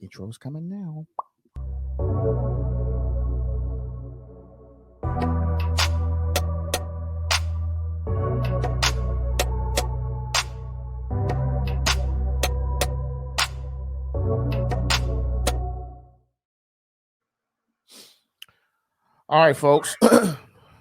Intro's coming now. All right, folks.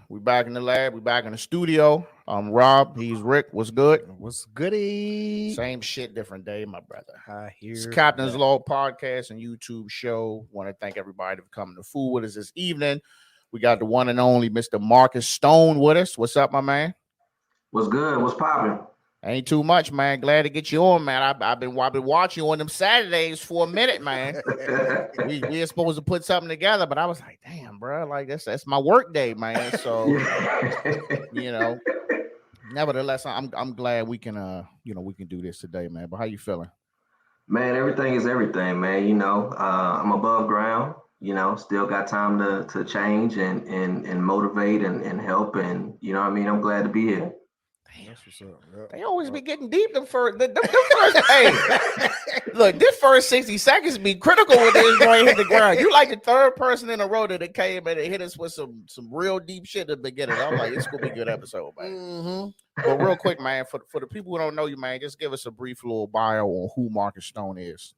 We back in the lab. We back in the studio. I'm Rob. He's Rick. What's good? What's goody? Same shit, different day, my brother. I hear It's Captain's Law podcast and YouTube show. Want to thank everybody for coming to fool with us this evening. We got the one and only Mr. Marcus Stone with us. What's up, my man? What's good? What's popping? Ain't too much, man. Glad to get you on, man. I've been watching you on them Saturdays for a minute, man. we were supposed to put something together, but I was like, damn, bro, like that's my work day, man. So you know, nevertheless, I'm glad we can we can do this today, man. But how you feeling? Man, everything is everything, man. I'm above ground. Still got time to change and motivate and help, and what I mean. I'm glad to be here. That's what's up. Yep. They always be getting deep. Them first, hey, look, this first 60 seconds be critical when they going to hit the ground. You like the third person in a row that came and hit us with some real deep shit at the beginning. I'm like, it's gonna be a good episode, man. Mm-hmm. But real quick, man, for the people who don't know you, man, just give us a brief little bio on who Marcus Stone is.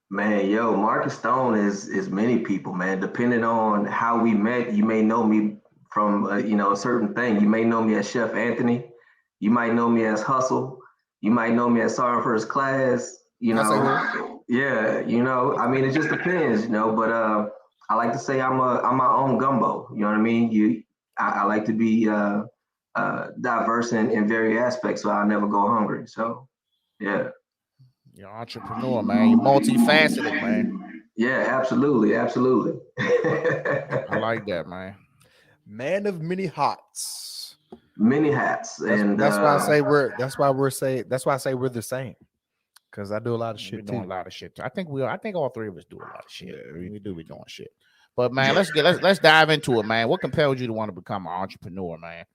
Man, Marcus Stone is many people, man. Depending on how we met, you may know me from a certain thing. You may know me as Chef Anthony. You might know me as Hustle. You might know me as Sergeant First Class. I mean, it just depends, But I like to say I'm my own gumbo. You know what I mean? I like to be diverse in various aspects, so I'll never go hungry. So, yeah. You're an entrepreneur, man. You're multifaceted, man. Yeah, absolutely. I like that, man. Man of many hats. Many hats, and that's why I say we're the same. Because I do a lot of shit too. Doing a lot of shit. I think all three of us do a lot of shit. Yeah, we do be doing shit. But man, let's dive into it, man. What compelled you to want to become an entrepreneur, man?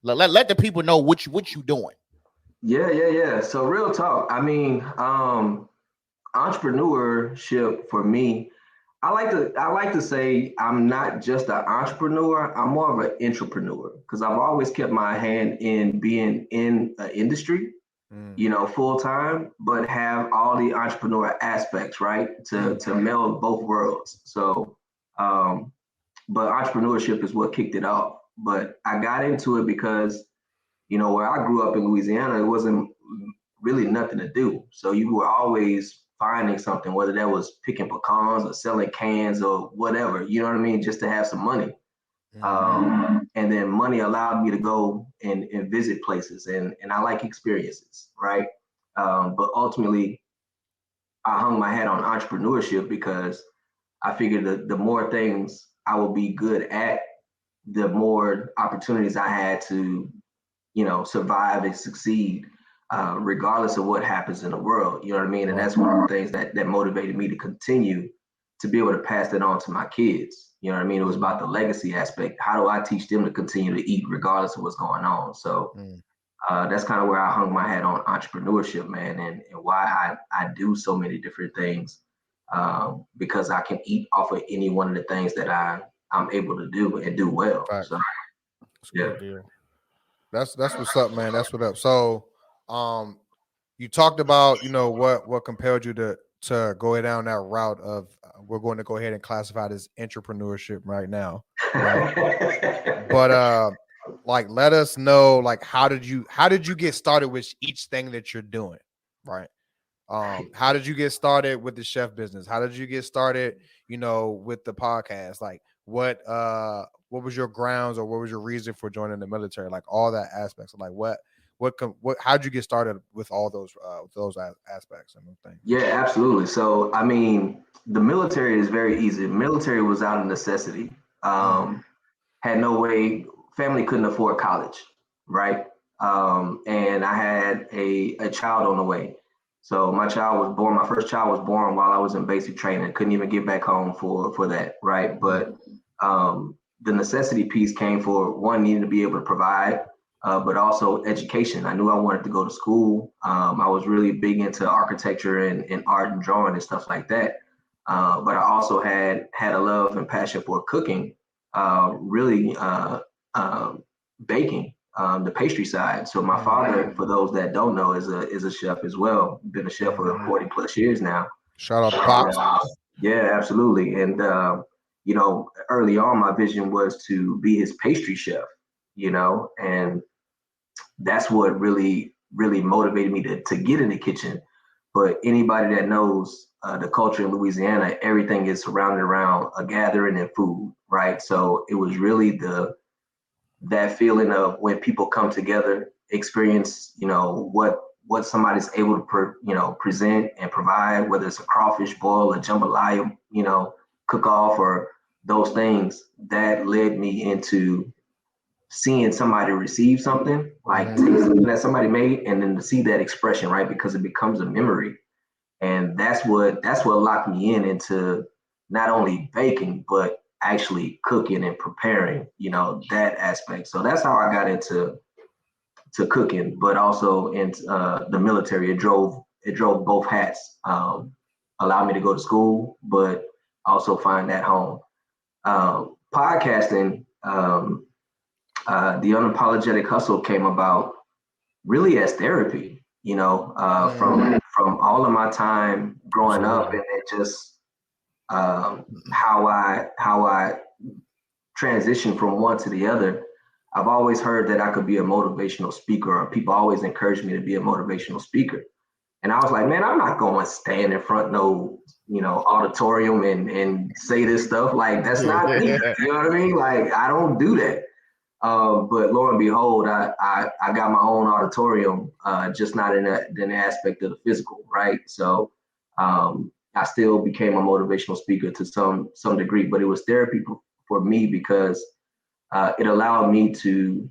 Let the people know what you doing. Yeah. So real talk. I mean, entrepreneurship for me, I like to say I'm not just an entrepreneur. I'm more of an entrepreneur because I've always kept my hand in being in an industry, full time, but have all the entrepreneur aspects, right? To meld both worlds. So, but entrepreneurship is what kicked it off. But I got into it because, where I grew up in Louisiana, it wasn't really nothing to do. So you were always finding something, whether that was picking pecans or selling cans or whatever, you know what I mean, just to have some money. And then money allowed me to go and visit places, and I like experiences, right? But ultimately, I hung my hat on entrepreneurship because I figured the more things I will be good at, the more opportunities I had to, survive and succeed. Regardless of what happens in the world, you know what I mean? And that's one of the things that motivated me to continue to be able to pass that on to my kids. You know what I mean? It was about the legacy aspect. How do I teach them to continue to eat regardless of what's going on? So that's kind of where I hung my hat on entrepreneurship, man, and why I do so many different things, because I can eat off of any one of the things that I'm able to do and do well. Right. So, yeah. That's what's up, man. That's what up. So, you talked about, what compelled you to go down that route of we're going to go ahead and classify this entrepreneurship right now. Right? But let us know, how did you get started with each thing that you're doing, right? How did you get started with the chef business? How did you get started, with the podcast? What was your grounds, or what was your reason for joining the military? All that aspects of how'd you get started with all those aspects and things? Yeah, absolutely. So, I mean, the military is very easy. The military was out of necessity. Had no way, family couldn't afford college, right? And I had a child on the way. So my first child was born while I was in basic training. Couldn't even get back home for that, right? But the necessity piece came for one, needing to be able to provide, but also education. I knew I wanted to go to school. I was really big into architecture and art and drawing and stuff like that. but I also had a love and passion for cooking, really baking, the pastry side. So my father, for those that don't know, is a chef as well. Been a chef for 40 plus years now. Shout out to Pops. Yeah, absolutely. And early on, my vision was to be his pastry chef. And that's what really motivated me to get in the kitchen. But anybody that knows the culture in Louisiana, everything is surrounded around a gathering and food, right? So it was really that feeling of when people come together, experience, what somebody's able to present and provide, whether it's a crawfish boil, a jambalaya, cook off, or those things. That led me into seeing somebody receive something, like take something that somebody made, and then to see that expression, right? Because it becomes a memory. And that's what locked me into not only baking, but actually cooking and preparing, that aspect. So that's how I got into cooking, but also in the military. It drove both hats. Allowed me to go to school, but also find that home. Podcasting, the Unapologetic Hustle came about really as therapy, from all of my time growing up, and then just how I transitioned from one to the other. I've always heard that I could be a motivational speaker, or people always encouraged me to be a motivational speaker. And I was like, man, I'm not going to stand in front no, auditorium and say this stuff. Like, that's not me. You know what I mean? Like, I don't do that. But lo and behold, I got my own auditorium, just not in the aspect of the physical, right? So I still became a motivational speaker to some degree, but it was therapy for me because it allowed me to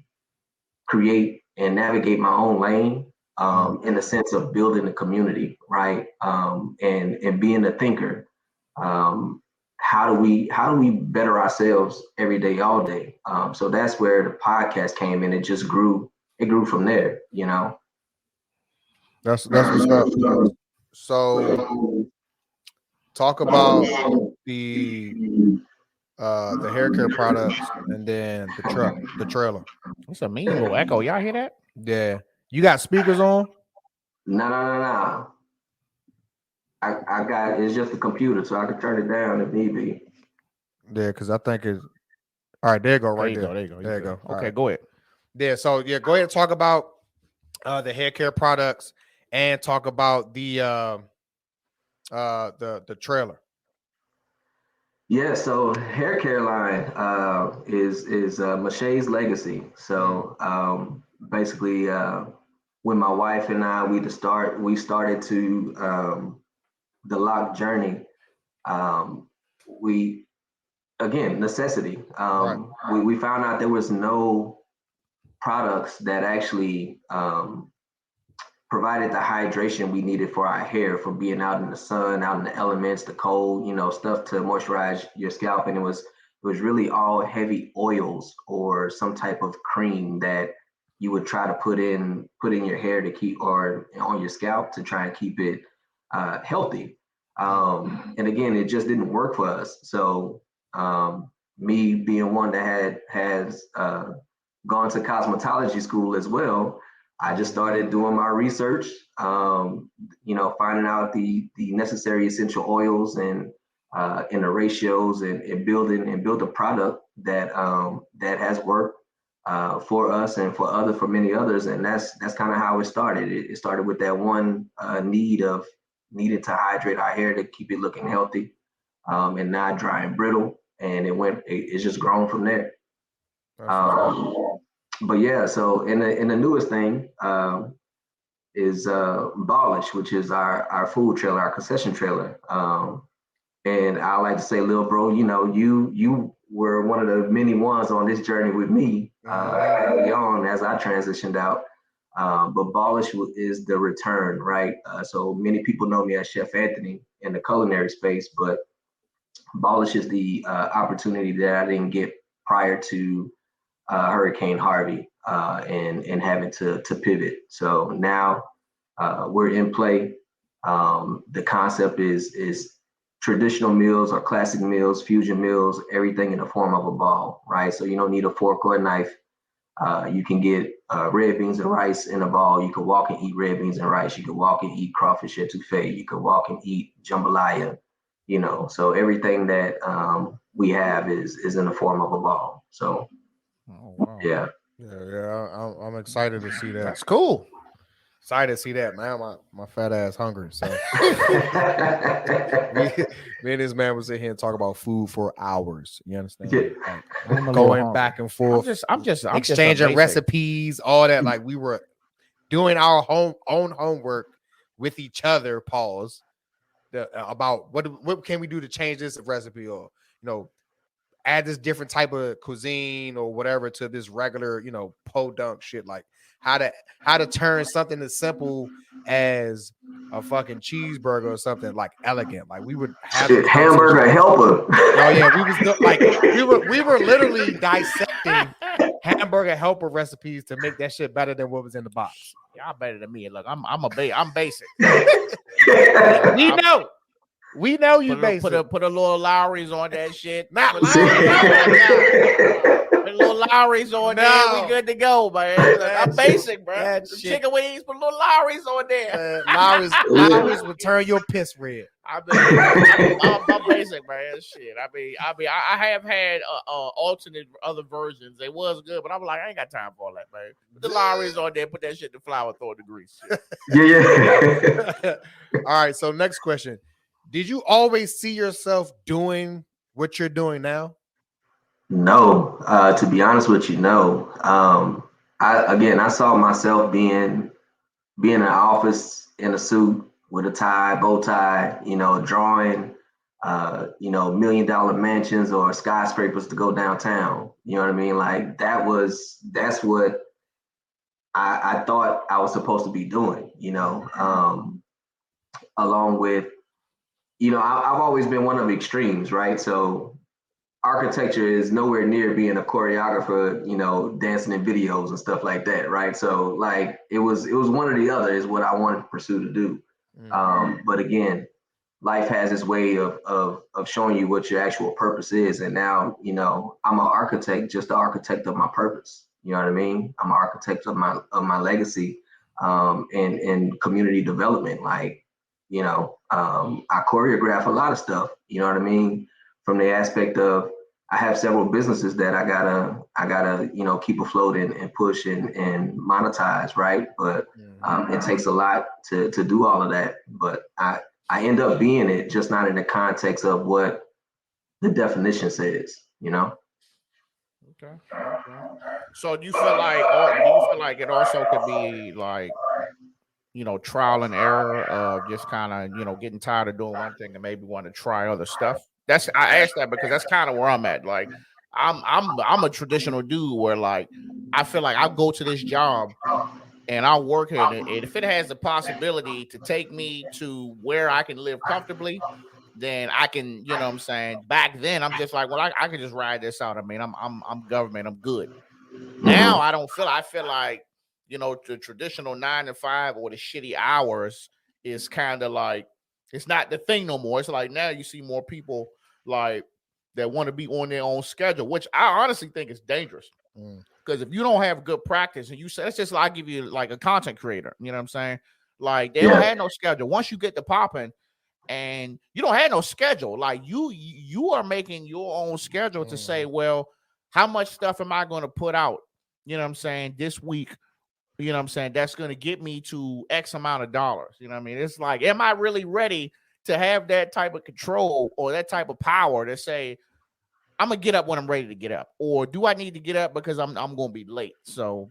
create and navigate my own lane, in the sense of building a community, right? And being a thinker. How do we better ourselves every day, all day? So that's where the podcast came in. It just grew. It grew from there. That's what's up. So talk about the hair care products and then the trailer. It's a mean little echo. Y'all hear that? Yeah. You got speakers on? No. I got, it's just a computer, so I can turn it down if need be. Yeah, because I think it's all right. There you go, right there. There you go. There you go. Okay, right. go ahead. Yeah, so go ahead and talk about the hair care products and talk about the trailer. Yeah, so hair care line is Mache's legacy. So basically, when my wife and I we started to the lock journey. We again necessity. Right. We found out there was no products that actually provided the hydration we needed for our hair, for being out in the sun, out in the elements, the cold, stuff to moisturize your scalp. And it was really all heavy oils or some type of cream that you would try to put in your hair to keep, or on your scalp to try and keep it healthy. And again, it just didn't work for us. So me being one that has gone to cosmetology school as well, I just started doing my research, finding out the necessary essential oils and the ratios, and build a product that has worked for us and for many others. And that's kind of how it started. It started with that one needed to hydrate our hair to keep it looking healthy, and not dry and brittle. And it's just grown from there. But yeah, so in the newest thing is Ballish, which is our food trailer, our concession trailer. And I like to say, Lil Bro, you were one of the many ones on this journey with me early on as I transitioned out. But Ballish is the return, right? So many people know me as Chef Anthony in the culinary space, but Ballish is the opportunity that I didn't get prior to Hurricane Harvey and having to pivot. So now we're in play. The concept is traditional meals or classic meals, fusion meals, everything in the form of a ball, right? So you don't need a fork or a knife. You can get red beans and rice in a ball. You can walk and eat red beans and rice. You can walk and eat crawfish etouffee. You can walk and eat jambalaya. You know, so everything that we have is in the form of a ball. So, yeah. I'm excited to see that. That's cool. Excited to see that, man. My fat ass hungry. So me and this man was sitting here and talk about food for hours. You understand? Yeah. Like, going back and forth, I'm just exchanging amazing. recipes, all that. Like we were doing our own homework with each other. Pause. About what can we do to change this recipe, or add this different type of cuisine or whatever to this regular podunk shit. Like how to turn something as simple as a fucking cheeseburger or something like elegant. Like we would have hamburger helper. Oh yeah, we were literally dissecting hamburger helper recipes to make that shit better than what was in the box. Y'all better than me. Look, I'm basic. We know you basic. Put a little Lowry's on that shit. Nah. Put a little Lowry's on there. We good to go, man. Look, I'm basic, bro. Chicken wings, put a little Lowry's on there. Lowry's will turn your piss red. I'm basic, man. Shit. I have had alternate other versions. They was good, but I'm like, I ain't got time for all that, man. Put the Lowry's on there, put that shit in the flour, throw it in the grease. Yeah. All right. So next question. Did you always see yourself doing what you're doing now? No, to be honest with you, no. I saw myself being in an office in a suit with a tie, bow tie, drawing, $1 million mansions or skyscrapers to go downtown. You know what I mean? Like that's what I thought I was supposed to be doing, along with, I've always been one of the extremes, right? So architecture is nowhere near being a choreographer, dancing in videos and stuff like that, right? So like it was one or the other is what I wanted to pursue to do. But again, life has its way of showing you what your actual purpose is. And now, I'm an architect, just the architect of my purpose. You know what I mean? I'm an architect of my legacy and community development. Like, I choreograph a lot of stuff, you know what I mean? From the aspect of, I have several businesses that I gotta, keep afloat and push and monetize, right? But it takes a lot to do all of that. But I end up being it, just not in the context of what the definition says, Okay. So do you feel like it also could be like, trial and error of just kind of, getting tired of doing one thing and maybe want to try other stuff? I asked that because that's kind of where I'm at. Like I'm a traditional dude where like I feel like I go to this job and I'll work here, and if it has the possibility to take me to where I can live comfortably, then I can, you know what I'm saying? Back then I'm just like, well, I can just ride this out. I mean, I'm government, I'm good. Now I feel like, the traditional 9 to 5 or the shitty hours is kind of like, it's not the thing no more. It's like now you see more people like that want to be on their own schedule, which I honestly think is dangerous. Because if you don't have good practice and you say, it's just like, I give you like a content creator, you know what I'm saying? Like they don't have no schedule. Once you get to popping and you don't have no schedule, like you are making your own schedule to say, well, how much stuff am I going to put out? You know what I'm saying? This week, you know what I'm saying? That's going to get me to X amount of dollars. You know what I mean? It's like, am I really ready to have that type of control or that type of power to say, I'm going to get up when I'm ready to get up? Or do I need to get up because I'm going to be late? So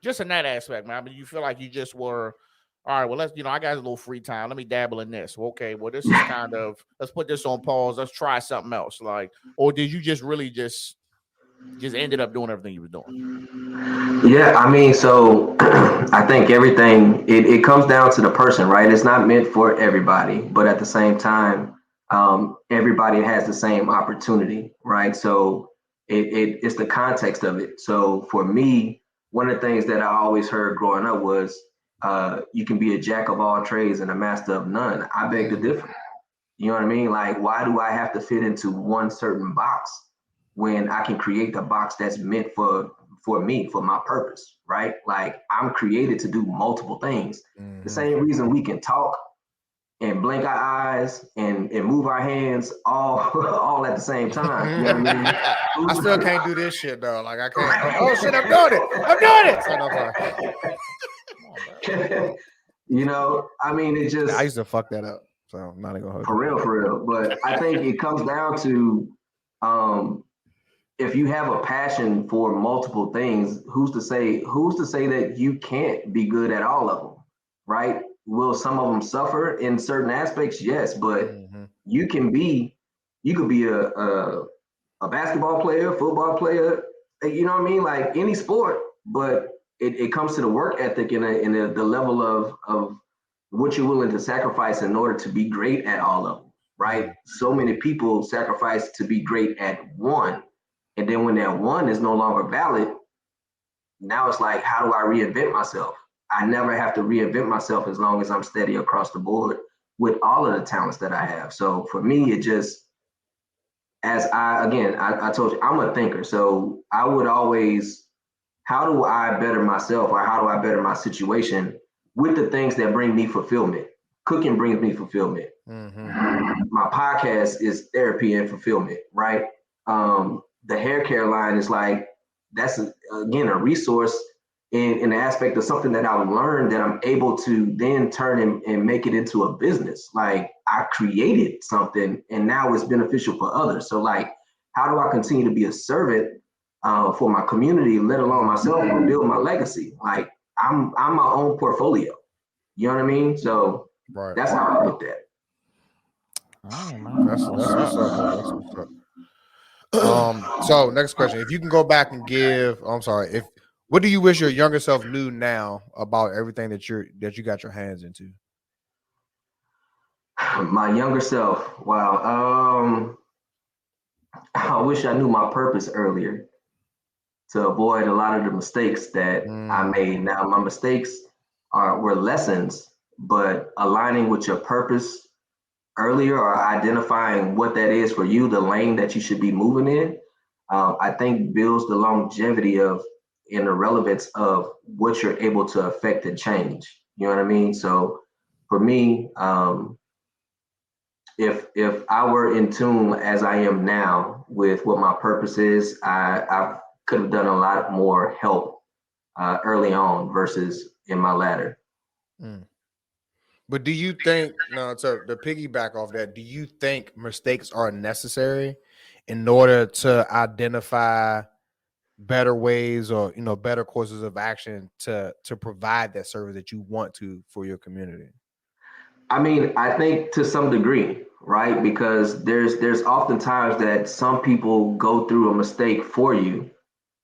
just in that aspect, man, I mean, you feel like you just were, all right, well, let's, I got a little free time. Let me dabble in this. Okay, well, this is kind of, let's put this on pause. Let's try something else. Like, or did you just really just ended up doing everything you were doing? Yeah, I mean, so I think everything, it comes down to the person, right? It's not meant for everybody, but at the same time, everybody has the same opportunity, right? So it's the context of it. So for me, one of the things that I always heard growing up was, you can be a jack of all trades and a master of none. I beg to differ. You know what I mean? Like, why do I have to fit into one certain box when I can create the box that's meant for me, for my purpose, right? Like, I'm created to do multiple things. Mhm. The same reason we can talk and blink our eyes and move our hands all at the same time. You know what I mean? I still can't do this shit though. Like I can't. Oh shit, I'm doing it. I'm doing it. Sorry, I'm sorry. You know, I mean, it just I used to fuck that up. So I'm not gonna hold for real. But I think it comes down to if you have a passion for multiple things, who's to say that you can't be good at all of them, right? Will some of them suffer in certain aspects? Yes, but you could be a basketball player, football player, you know what I mean? Like any sport, but it comes to the work ethic and the level of what you're willing to sacrifice in order to be great at all of them, right? So many people sacrifice to be great at one. And then when that one is no longer valid, now it's like, how do I reinvent myself? I never have to reinvent myself as long as I'm steady across the board with all of the talents that I have. So for me, it just, I told you, I'm a thinker. So I would always, how do I better myself or how do I better my situation with the things that bring me fulfillment? Cooking brings me fulfillment. My podcast is therapy and fulfillment, right? The hair care line is like, that's again a resource in the aspect of something that I've learned that I'm able to then turn and make it into a business. Like I created something and now it's beneficial for others. So like, how do I continue to be a servant for my community, let alone myself, and build my legacy? Like I'm my own portfolio. You know what I mean? So that's how I looked at it. That's what's up, bro. That's what's up. So next question. If you can go back and what do you wish your younger self knew now about everything that you got your hands into? My younger self. Wow. I wish I knew my purpose earlier to avoid a lot of the mistakes that I made. Now my mistakes were lessons, but aligning with your purpose earlier or identifying what that is for you, the lane that you should be moving in, I think builds the longevity of and the relevance of what you're able to affect and change. You know what I mean? So for me, if I were in tune as I am now with what my purpose is, I could have done a lot more help early on versus in my latter. But do you think, to piggyback off that, do you think mistakes are necessary in order to identify better ways or better courses of action to provide that service that you want to for your community? I mean, I think to some degree, right? Because there's oftentimes that some people go through a mistake for you,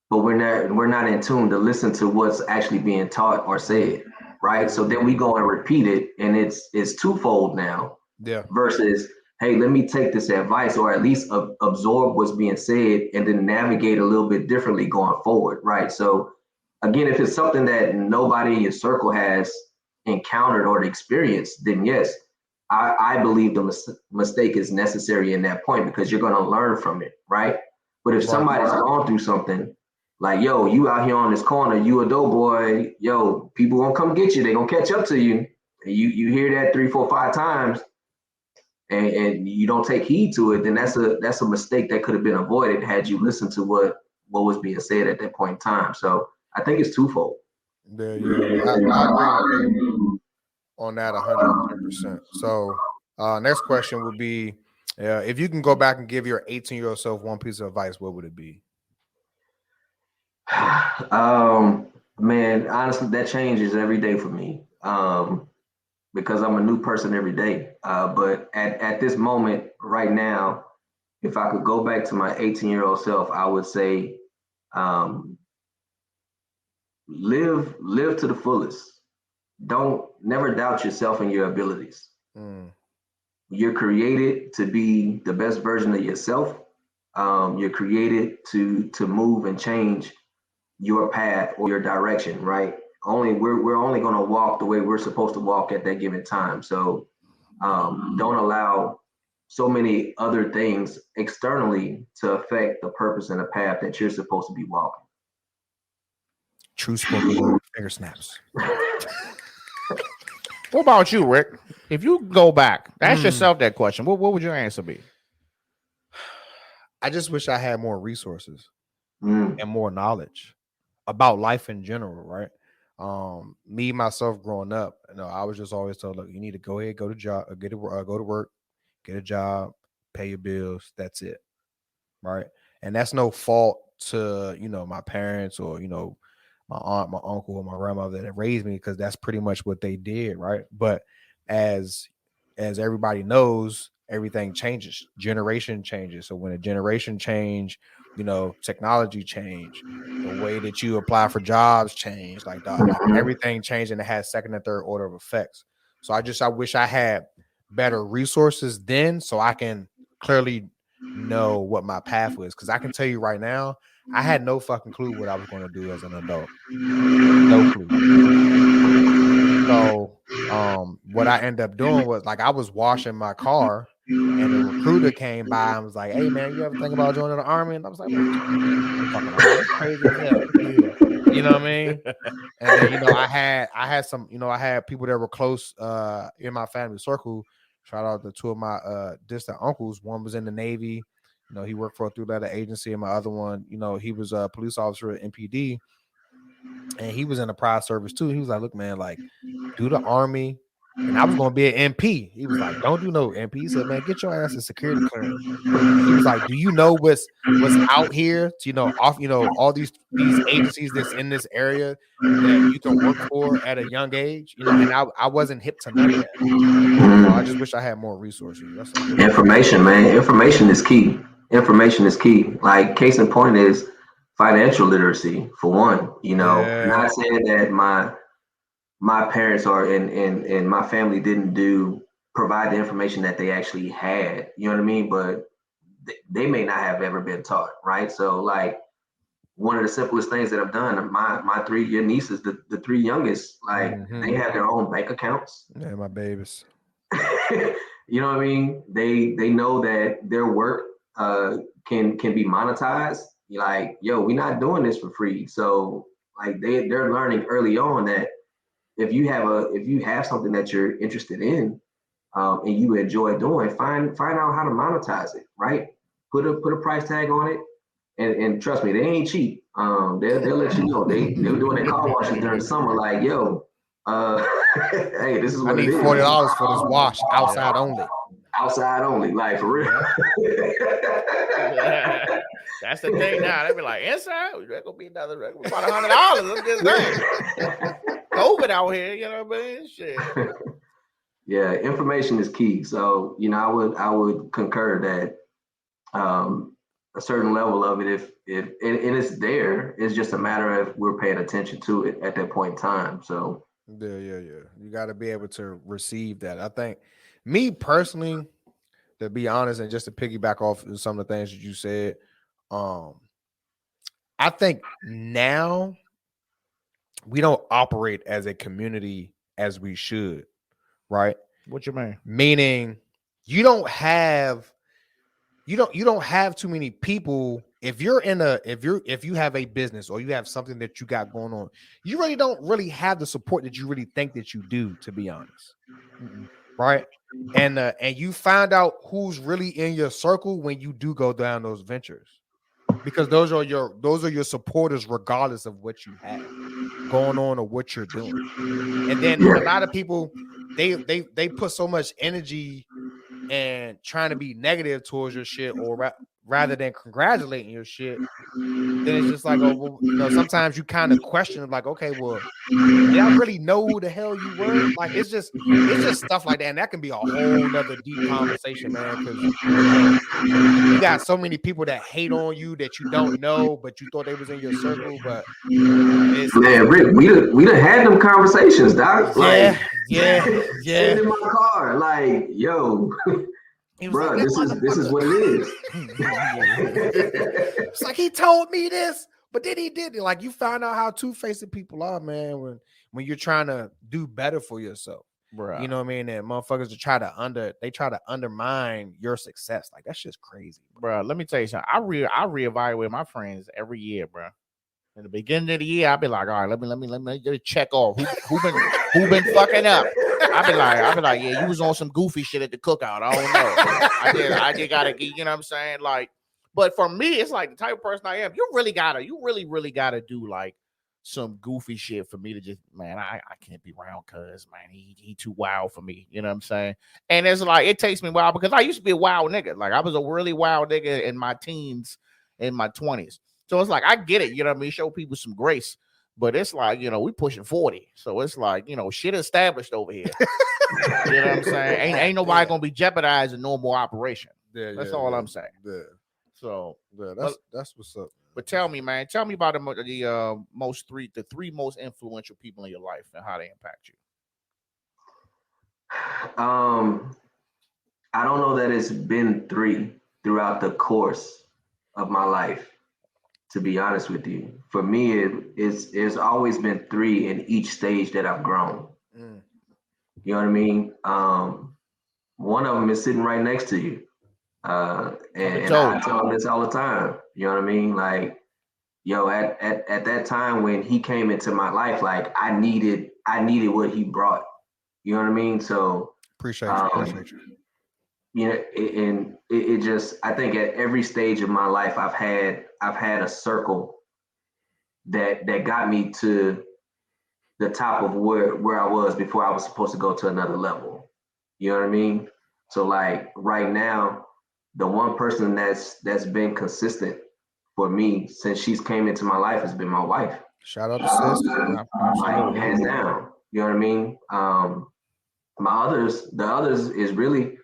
but we're not in tune to listen to what's actually being taught or said, right? So then we go and repeat it, and it's twofold now. Yeah. Versus, hey, let me take this advice or at least absorb what's being said and then navigate a little bit differently going forward, right? So again, if it's something that nobody in your circle has encountered or experienced, then yes, I believe the mistake is necessary in that point because you're going to learn from it, right? But if somebody's gone through something like, yo, you out here on this corner, you a dope boy, yo, people gonna come get you, they gonna catch up to you. And you hear that 3, 4, 5 times and you don't take heed to it, then that's a mistake that could have been avoided had you listened to what was being said at that point in time. So I think it's twofold. I agree on that 100%. So next question would be, if you can go back and give your 18-year-old self one piece of advice, what would it be? Man, honestly, that changes every day for me because I'm a new person every day. But at this moment right now, if I could go back to my 18-year-old self, I would say live to the fullest. Never doubt yourself and your abilities. You're created to be the best version of yourself. You're created to move and change your path or your direction, right? We're only going to walk the way we're supposed to walk at that given time. So don't allow so many other things externally to affect the purpose and the path that you're supposed to be walking. True spoken word, finger snaps. What about you, Rick? If you go back, ask yourself that question. What would your answer be? I just wish I had more resources Mm. and more knowledge about life in general, right? Me myself growing up, I was just always told, look, you need to go ahead, go to go to work, get a job, pay your bills. That's it, right? And that's no fault to my parents or my aunt, my uncle, or my grandmother that raised me, because that's pretty much what they did, right? But as everybody knows, everything changes, generation changes. So when a generation change, technology change, the way that you apply for jobs change, like everything changed, and it has second and third order of effects. So I wish I had better resources then, so I can clearly know what my path was. Because I can tell you right now, I had no fucking clue what I was going to do as an adult. No clue. So what I ended up doing was, like, I was washing my car and a recruiter came by and was like, "Hey man, you ever think about joining the army?" And I was like, "Fucking army, crazy as hell." You know what I mean? And then I had some, I had people that were close in my family circle. Shout out to two of my distant uncles. One was in the Navy. He worked for a three-letter agency, and my other one, he was a police officer at MPD, and he was in the prize service too. He was like, "Look, man, like, do the army." And I was going to be an MP. He was like, "Don't do no MP." He said, "Man, get your ass a security clearance." And he was like, "Do you know what's out here to, all these agencies that's in this area that you can work for at a young age?" And I wasn't hip to none of that. So I just wish I had more resources. That's all. Information, man. Information is key. Information is key. Like, case in point is financial literacy, for one. Not saying that my parents and my family didn't provide the information that they actually had. You know what I mean? But they may not have ever been taught, right? So, like, one of the simplest things that I've done, my 3 nieces, the three youngest, like, they have their own bank accounts. Yeah, my babies. You know what I mean? They know that their work can be monetized. You're like, yo, we're not doing this for free. So, like, they're learning early on that if you have something that you're interested in and you enjoy doing, find out how to monetize it, right? Put a price tag on it, and trust me, they ain't cheap. They'll let you know. They were doing their car washes during the summer, like, yo, hey, this is what I need it is. $40 for this wash, outside only. Outside only, like, for real. That's the thing now. They be like, inside, that's gonna be about $100. Look at this COVID out here, you know what I mean? Shit. Yeah, information is key. So, I would concur that a certain level of it, if it's there, it's just a matter of we're paying attention to it at that point in time. So yeah. You got to be able to receive that. I think, me personally, to be honest, and just to piggyback off some of the things that you said, I think now we don't operate as a community as we should, right? What you mean? Meaning you don't have too many people. If you have a business or you have something that you got going on, you really don't really have the support that you really think that you do, to be honest. Right? And you find out who's really in your circle when you do go down those ventures, because those are your supporters, regardless of what you have going on or what you're doing. And then a lot of people, they put so much energy and trying to be negative towards your shit, or rather than congratulating your shit, then it's just like, oh, well, sometimes you kind of question, like, okay, well, did I really know who the hell you were? Like, it's just stuff like that, and that can be a whole nother deep conversation, man. Because you got so many people that hate on you that you don't know, but you thought they was in your circle. But man, Rick, we done had them conversations, Doc. Yeah. Sitting in my car, like, yo, bro, like, this is what it is. It's like, he told me this, but then he did it. Like, you find out how two-faced people are, man, when you're trying to do better for yourself. Bro. You know what I mean? And motherfuckers try to undermine your success. Like that's just crazy, bro. Let me tell you something. I reevaluate my friends every year, bro. In the beginning of the year, I'll be like, all right, let me just check off who been fucking up. I'll be like, yeah, you was on some goofy shit at the cookout. I don't know. I just gotta get, you know what I'm saying? Like, but for me, it's like the type of person I am. You really gotta do like some goofy shit for me to just, man, I can't be around cuz, man, he too wild for me. You know what I'm saying? And it's like, it takes me a while because I used to be a wild nigga. Like I was a really wild nigga in my teens, in my 20s. So it's like, I get it, you know what I mean? Show people some grace. But it's like, you know, we pushing 40. So it's like, you know, shit established over here. You know what I'm saying? Ain't nobody gonna be jeopardizing normal operation. That's all I'm saying. Yeah. So that's what's up. But tell me, man, tell me about the three most influential people in your life and how they impact you. I don't know that it's been three throughout the course of my life. To be honest with you, for me, it's always been three in each stage that I've grown. You know what I mean? One of them is sitting right next to you. And I tell him this all the time. You know what I mean? Like, yo, at that time when he came into my life, like I needed what he brought. You know what I mean? So appreciate you. You know, it just, I think at every stage of my life, I've had a circle that got me to the top of where I was before I was supposed to go to another level. You know what I mean? So like right now, the one person that's been consistent for me since she's came into my life has been my wife. Shout out to sis. Like, hands down. You know what I mean? The others is really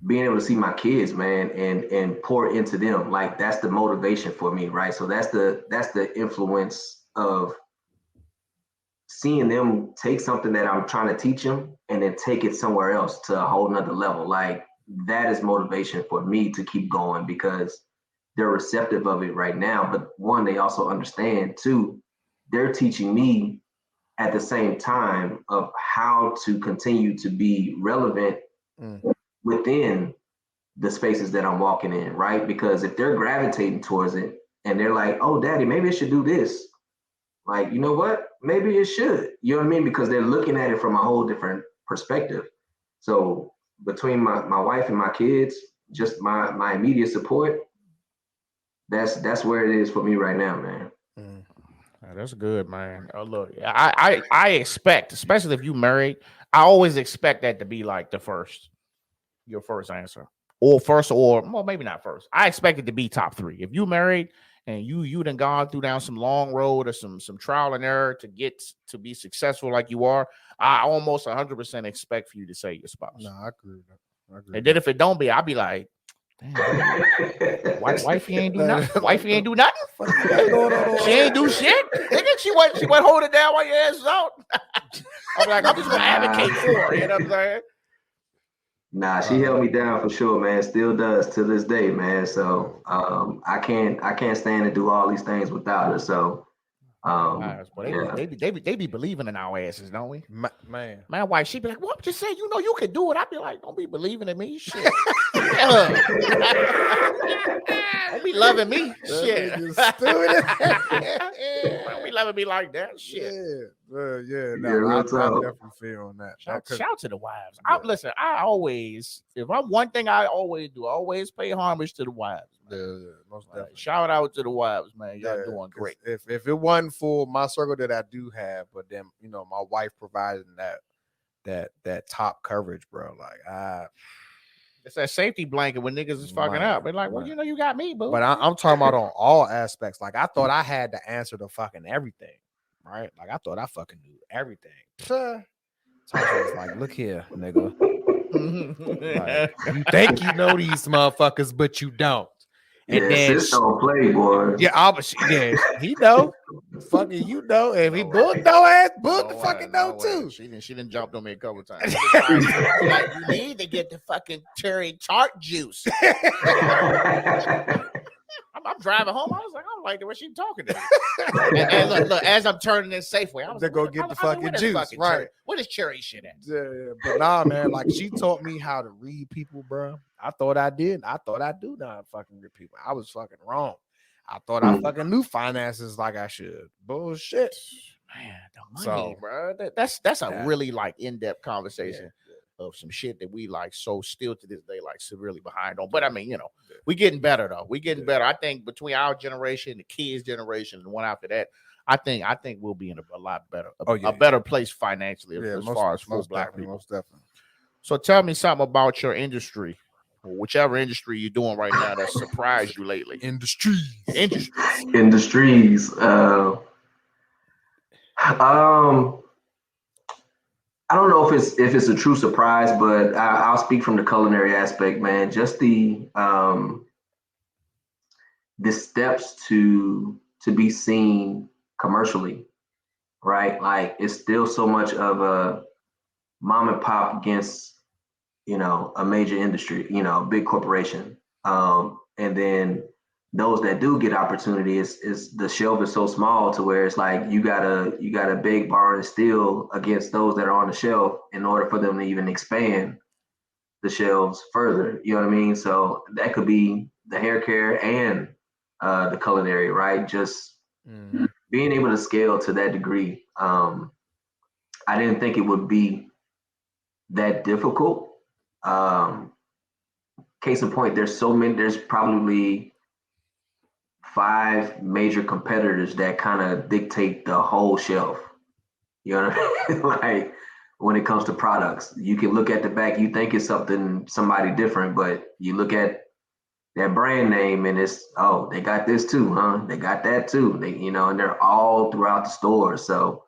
being able to see my kids, man, and pour into them. Like that's the motivation for me, right? So that's the influence of seeing them take something that I'm trying to teach them and then take it somewhere else to a whole nother level. Like that is motivation for me to keep going because they're receptive of it right now. But one, they also understand. Two, they're teaching me at the same time of how to continue to be relevant within the spaces that I'm walking in, right? Because if they're gravitating towards it and they're like, oh, daddy, maybe I should do this. Like, you know what? Maybe it should. You know what I mean? Because they're looking at it from a whole different perspective. So between my wife and my kids, just my immediate support, that's where it is for me right now, man. That's good, man. Oh, look, I expect, especially if you married, I always expect that to be like your first answer, or well, maybe not first. I expect it to be top three. If you married and you done gone down some long road or some trial and error to get to be successful like you are, I almost 100% expect for you to say your spouse. No, I agree with that. And then if it don't be, I'll be like, damn, wifey ain't do nothing. Wifey ain't do nothing. She ain't do shit. Nigga, she went hold it down while your ass was out. I'm like, I'm just gonna advocate for her. You know what I'm saying? Nah, she held me down for sure, man. Still does to this day, man. So I can't stand to do all these things without her. So they be believing in our asses, don't we? Man, my wife, she be like, "What? Just say you know you can do it." I be like, "Don't be believing in me, shit. Don't be loving me, shit. Don't be loving me like that, shit." Yeah. No, I definitely feel on that. Shout to the wives. Listen, if I'm one thing I always do, I always pay homage to the wives. Most definitely. Shout out to the wives, man. Y'all doing great. If it wasn't for my circle that I do have, but then my wife providing that top coverage, bro. Like it's that safety blanket when niggas is fucking up. They're like, well, you got me, boo. But I'm talking about on all aspects. Like I thought I had the answer to fucking everything, right? Like I thought I fucking knew everything. So I was like, look here, nigga. Like, you think you know these motherfuckers, but you don't. And then don't play, boy. Yeah, he know. Fucking you know. If he book no ass, book fucking know too. She didn't jump on me a couple times. Like, you need to get the fucking cherry tart juice. I'm I'm driving home. I was like, I don't like the way she talking to me. and look, as I'm turning in Safeway, I was To like, go where- get I- the I mean, fucking where this juice, fucking right. cherry- where this cherry shit at? Yeah, but nah, man, like she taught me how to read people, bro. I thought I did. I thought I do not fucking read people. I was fucking wrong. I thought I fucking knew finances like I should. Bullshit. Man, the money, So- bro. That's a Yeah. really like in-depth conversation of some shit that we like so still to this day like severely behind on. But I mean, we getting better though. We getting better. I think between our generation, the kids' generation, and the one after that, I think we'll be in a lot better, a better place financially as far as for black people. Most definitely. So tell me something about your industry, or whichever industry you're doing right now that surprised you lately. Industries. Industries. I don't know if it's a true surprise, but I'll speak from the culinary aspect, man. Just the steps to be seen commercially, right? Like it's still so much of a mom and pop against, a major industry, a big corporation. And then those that do get opportunity is the shelf is so small to where it's like you got a big bar and steel against those that are on the shelf in order for them to even expand the shelves further. You know what I mean? So that could be the hair care and the culinary, right? Just being able to scale to that degree. I didn't think it would be that difficult. Case in point, there's probably 5 major competitors that kind of dictate the whole shelf. You know what I mean? Like when it comes to products, you can look at the back, you think it's somebody different, but you look at that brand name and it's, oh, they got this too, huh? They got that too. They, and they're all throughout the store. So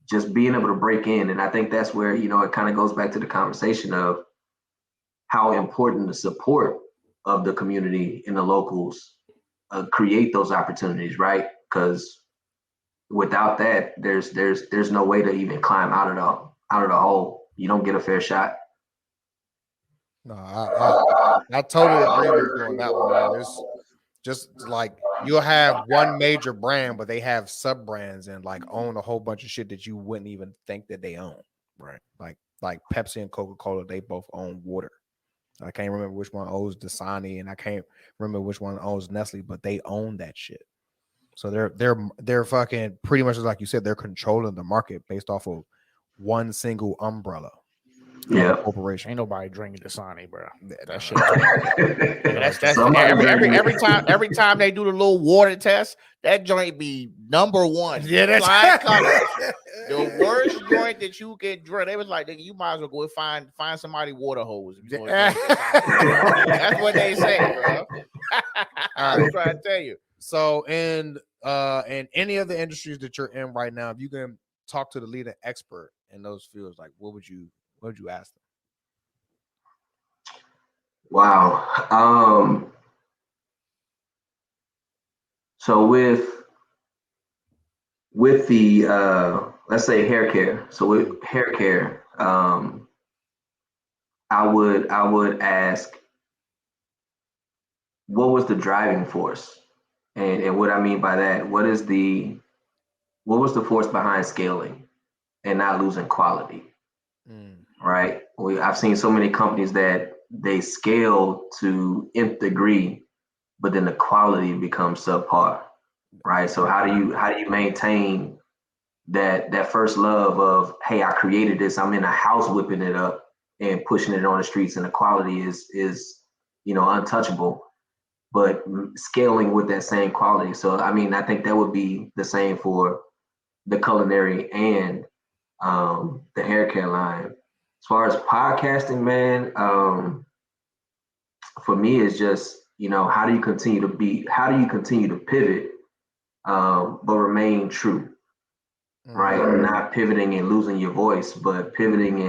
just being able to break in. And I think that's where, it kind of goes back to the conversation of how important the support of the community and the locals create those opportunities, right? Because without that, there's no way to even climb out of the hole. You don't get a fair shot. No, I totally agree with you on that one, man. It's just like you'll have one major brand, but they have sub brands and like own a whole bunch of shit that you wouldn't even think that they own, right? Like Pepsi and Coca-Cola, they both own water. I can't remember which one owns Dasani, and I can't remember which one owns Nestle, but they own that shit. So they're fucking pretty much like you said, they're controlling the market based off of one single umbrella. Yeah, corporation. Ain't nobody drinking Dasani, bro. That shit. That's every time they do the little water test, that joint be number one. Yeah, that's the worst joint that you can drink. They was like, nigga, you might as well go find somebody water hose. That's what they say, bro. I'm trying to tell you. So in any of the industries that you're in right now, if you can talk to the leading expert in those fields, like what would you ask them? Wow. So with the let's say hair care. So with hair care, I would ask, what was the driving force? And what I mean by that, what was the force behind scaling and not losing quality? Right? I've seen so many companies that they scale to nth degree, but then the quality becomes subpar. Right? So how do you maintain that first love of, hey, I created this, I'm in a house whipping it up and pushing it on the streets, and the quality is untouchable, but scaling with that same quality. So I mean, I think that would be the same for the culinary and the hair care line. As far as podcasting, man, for me, it's just, how do you continue to pivot, but remain true, right? Not pivoting and losing your voice, but pivoting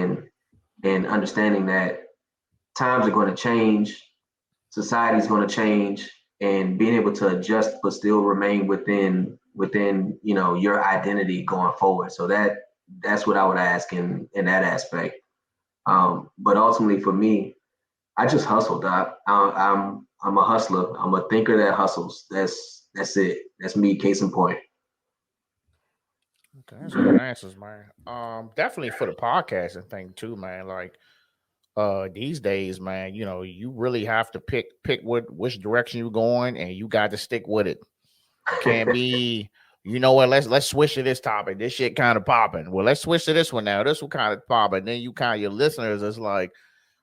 and understanding that times are going to change, society's going to change, and being able to adjust but still remain within your identity going forward. So that's what I would ask in that aspect. But ultimately for me, I just hustle, Doc. I'm a hustler. I'm a thinker that hustles. That's it. That's me. Case in point. Okay, that's good answers, man. Definitely for the podcasting thing too, man. Like, these days, man, you know, you really have to pick which direction you're going, and you got to stick with it. Can't be, you know what? Let's switch to this topic. This shit kind of popping. Well, let's switch to this one now. This one kind of popping. Then you kind of your listeners is like,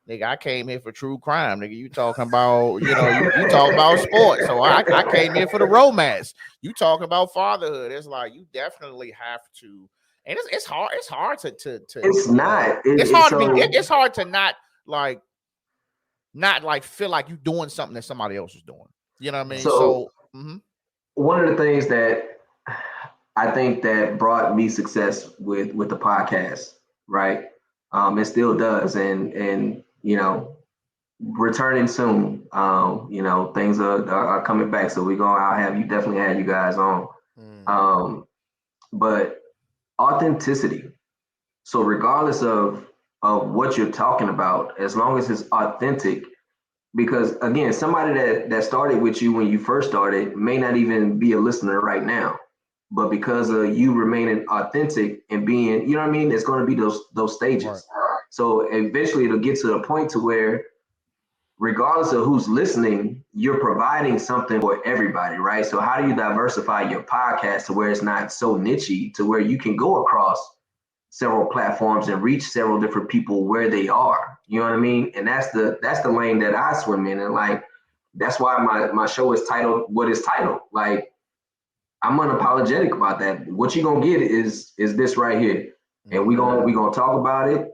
nigga, I came here for true crime. Nigga, you talking about, you know, you talking about sports. So I came here for the romance. You talking about fatherhood. It's like you definitely have to, and it's hard. It's hard to It's not. it's hard to be. It's hard to not feel like you doing something that somebody else is doing. You know what I mean? So one of the things that I think that brought me success with the podcast, right? It still does, and you know, returning soon. You know, things are coming back, so I'll definitely have you guys on. But authenticity. So regardless of what you're talking about, as long as it's authentic, because again, somebody that started with you when you first started may not even be a listener right now, but because of you remaining authentic and being, you know what I mean, it's going to be those stages. Right. So eventually it'll get to the point to where, regardless of who's listening, you're providing something for everybody, right? So how do you diversify your podcast to where it's not so niche-y, to where you can go across several platforms and reach several different people where they are? You know what I mean? And that's the lane that I swim in. And like, that's why my show is titled what it's titled. Like, I'm unapologetic about that. What you're gonna get is this right here. And we're gonna talk about it.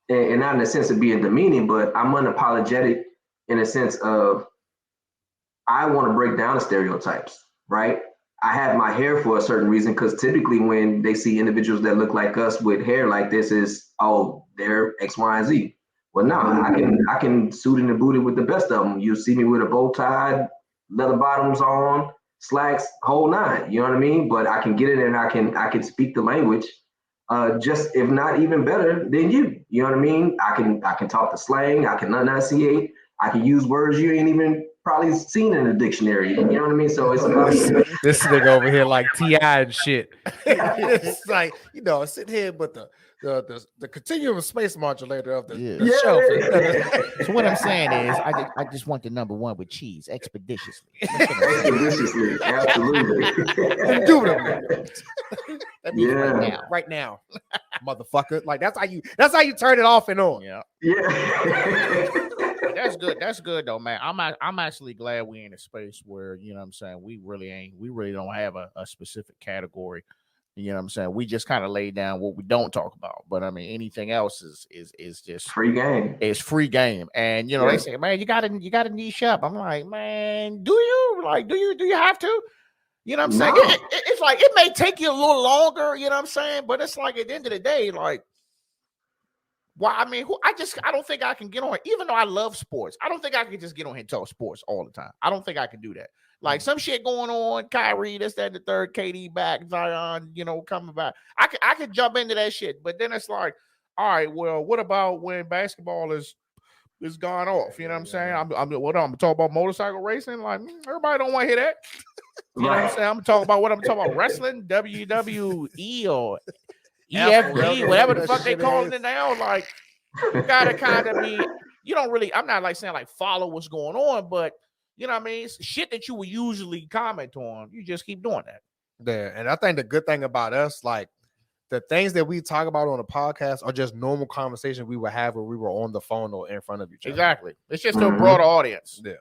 And not in the sense of being demeaning, but I'm unapologetic in a sense of I want to break down the stereotypes, right? I have my hair for a certain reason, because typically when they see individuals that look like us with hair like this is, oh, they're X, Y, and Z. Well, no, I can suit and boot it with the best of them. You see me with a bow tie, leather bottoms on, slacks, whole nine. You know what I mean? But I can get it, and I can speak the language. Just if not even better than you. You know what I mean? I can talk the slang, I can enunciate, I can use words you ain't even probably seen in a dictionary. You know what I mean? So it's about this nigga over here like T.I. and shit. It's like, you know, sit here, but the continuum space modulator of the shelf. So what I'm saying is, I just want the number one with cheese expeditiously. Expeditiously, absolutely. Indubitably. That means right now, motherfucker. Like that's how you turn it off and on. Yeah. That's good though, man. I'm actually glad we're in a space where, you know what I'm saying, we really don't have a specific category. You know what I'm saying? We just kind of lay down what we don't talk about. But I mean, anything else is just free game. It's free game. And you know, they say, man, you gotta niche up. I'm like, man, do you have to? You know what I'm saying? It's like it may take you a little longer, you know what I'm saying? But it's like at the end of the day, like, well, I mean, I don't think I can get on, even though I love sports. I don't think I can just get on here and talk sports all the time. I don't think I can do that. Like some shit going on, Kyrie, this, that, and the third, KD back, Zion, you know, coming back. I could jump into that shit, but then it's like, all right, well, what about when basketball is gone off? You know what I'm saying? I'm talking about motorcycle racing. Like everybody don't want to hear that. You know what I'm saying? I'm talking about wrestling, WWE or EFB, whatever the fuck they calling it now. Like you gotta kind of be. You don't really. I'm not like saying like follow what's going on, but you know what I mean? It's shit that you would usually comment on. You just keep doing that. Yeah, and I think the good thing about us, like the things that we talk about on the podcast, are just normal conversations we would have when we were on the phone or in front of each other. Exactly. It's just to a broader audience. Yeah.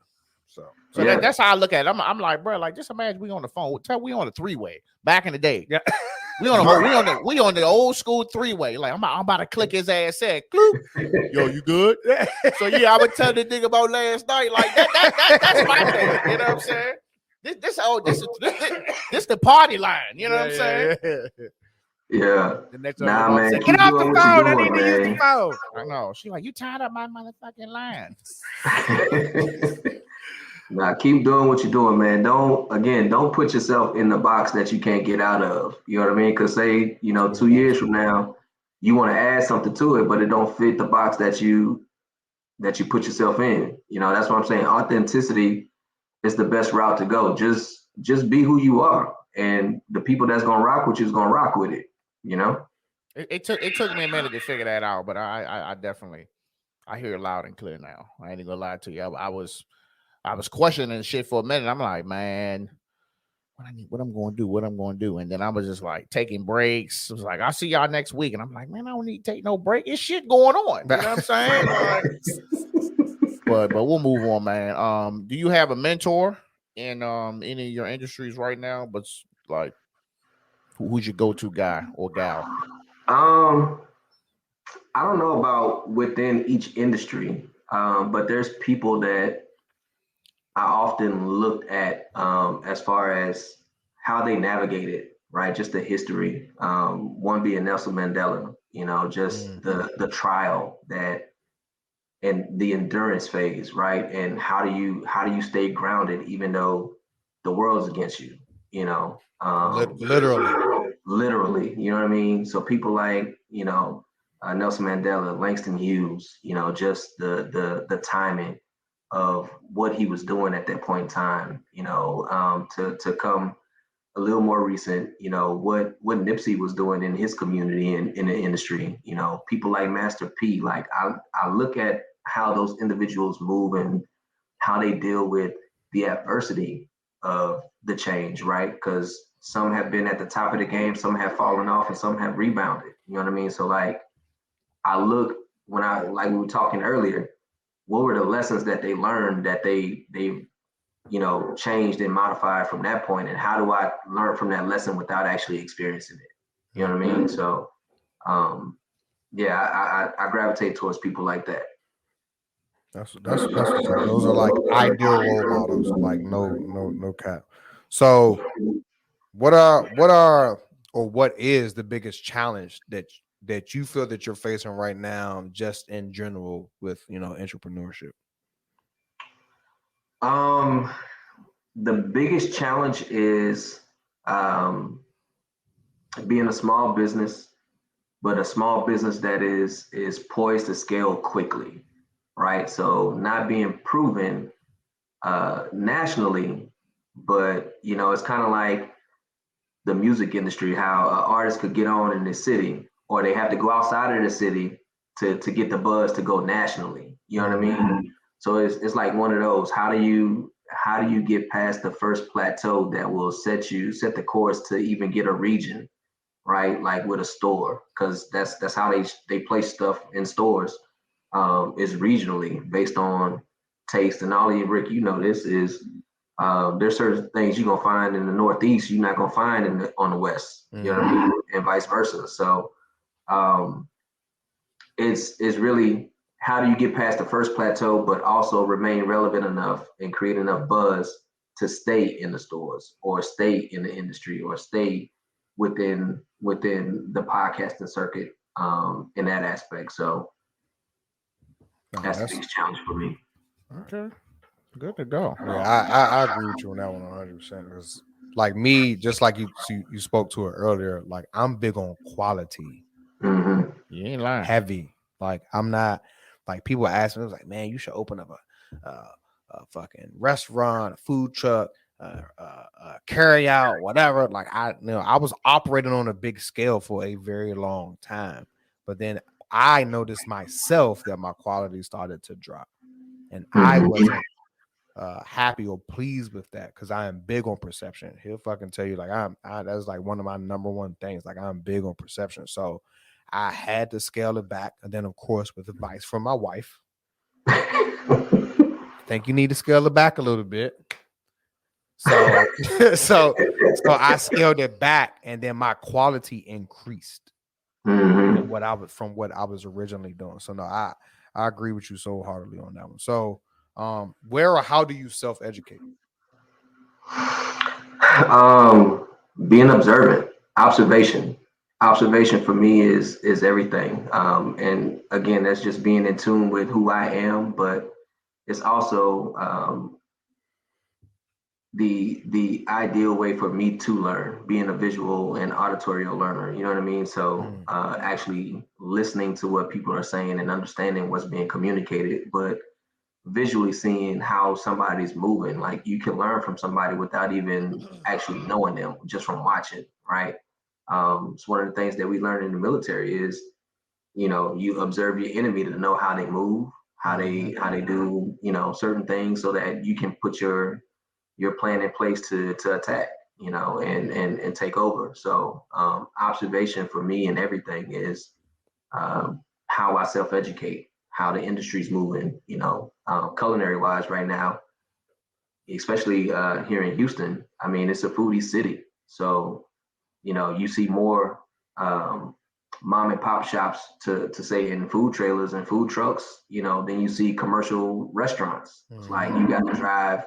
So that's how I look at it. I'm like, bro, like just imagine we on the phone. We on a three-way back in the day. Yeah. We on the old school three-way. Like I'm about to click his ass. Said, yo, you good? So yeah, I would tell the nigga about last night. Like that's my thing. You know what I'm saying? This the party line. You know what I'm saying? Yeah. The next man, get off the phone. I need to use the phone. I know. She like, you tied up my motherfucking line. Nah, keep doing what you're doing, man. Don't put yourself in the box that you can't get out of. You know what I mean? Because say, 2 years from now, you want to add something to it, but it don't fit the box that you that you put yourself in. You know, that's what I'm saying. Authenticity is the best route to go. Just be who you are, and the people that's gonna rock with you is gonna rock with it. You know. It took me a minute to figure that out, but I definitely I hear it loud and clear now. I ain't gonna lie to you. I was questioning shit for a minute. I'm like, man, what I'm going to do, and then I was just like taking breaks. It was like, I'll see y'all next week, and I'm like, man, I don't need to take no break. It's shit going on. You know what I'm saying? But we'll move on, man. Do you have a mentor in any of your industries right now? But like, who's your go-to guy or gal? I don't know about within each industry, but there's people that I often looked at as far as how they navigated, right? Just the history. One being Nelson Mandela, you know, just the trial that and the endurance phase, right? And how do you stay grounded even though the world's against you, you know? Literally, you know what I mean? So people like, you know, Nelson Mandela, Langston Hughes, you know, just the timing of what he was doing at that point in time, you know, to come a little more recent, you know, what Nipsey was doing in his community and in the industry, you know, people like Master P. Like I look at how those individuals move and how they deal with the adversity of the change, right? Because some have been at the top of the game, some have fallen off, and some have rebounded. You know what I mean? So like, I look when I like we were talking earlier, what were the lessons that they learned that they you know changed and modified from that point, and how do I learn from that lesson without actually experiencing it? You know what I mean? So, yeah, I gravitate towards people like that. That's what's up. Those are like ideal role models. Like no cap. So what is the biggest challenge that you feel that you're facing right now, just in general with entrepreneurship? The biggest challenge is being a small business, but a small business that is poised to scale quickly, right? So not being proven nationally, but it's kind of like the music industry, how artists could get on in the city, or they have to go outside of the city to get the buzz to go nationally. You know what I mean? So it's like one of those. How do you get past the first plateau that will set the course to even get a region, right? Like with a store, because that's how they place stuff in stores. Is regionally based on taste. And Ollie and Rick, this is there's certain things you're gonna find in the Northeast you're not gonna find on the West. You know what I mean? And vice versa. So it's really, how do you get past the first plateau, but also remain relevant enough and create enough buzz to stay in the stores or stay in the industry or stay within the podcasting circuit in that aspect. So that's the biggest challenge for me. Okay. Good to go. Yeah, I agree with you on that one 100%. Because like me, just like you spoke to it earlier, like I'm big on quality. Mm-hmm. You ain't lying. Heavy. Like I'm not, like people ask me, I was like, man, you should open up a fucking restaurant, a food truck, carry out, whatever. Like I was operating on a big scale for a very long time, but then I noticed myself that my quality started to drop, and I wasn't happy or pleased with that, because I am big on perception. He'll fucking tell you, like that's like one of my number one things. Like I'm big on perception, so I had to scale it back. And then, of course, with advice from my wife, I think you need to scale it back a little bit. So so I scaled it back, and then my quality increased from what I was originally doing. So no, I agree with you so wholeheartedly on that one. So where or how do you self-educate? Being observant, observation for me is everything. And again, that's just being in tune with who I am, but it's also the ideal way for me to learn, being a visual and auditory learner. You know what I mean? So actually listening to what people are saying and understanding what's being communicated, but visually seeing how somebody's moving. Like you can learn from somebody without even actually knowing them, just from watching, right? It's one of the things that we learn in the military is, you observe your enemy to know how they move, how they do, certain things so that you can put your plan in place to attack, and take over. So observation for me and everything is how I self-educate, how the industry's moving, culinary wise right now, especially here in Houston. I mean, it's a foodie city. So, you see more mom and pop shops to say in food trailers and food trucks, then you see commercial restaurants. It's like you got to drive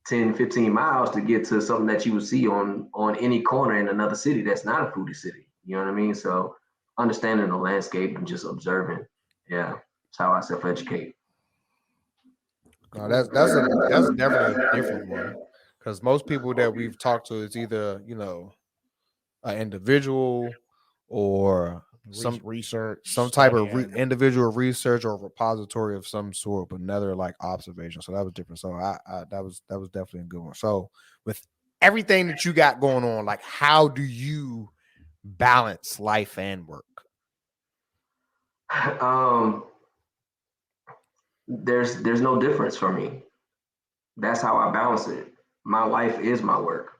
10, 15 miles to get to something that you would see on any corner in another city that's not a foodie city. You know what I mean? So understanding the landscape and just observing, yeah, that's how I self-educate. No, that's definitely a different one, because most people that we've talked to is either an individual or some research, some type of studying. individual research or repository of some sort, but another like observation. So that was different. So that was definitely a good one. So with everything that you got going on, like how do you balance life and work? There's no difference for me. That's how I balance it. My life is my work,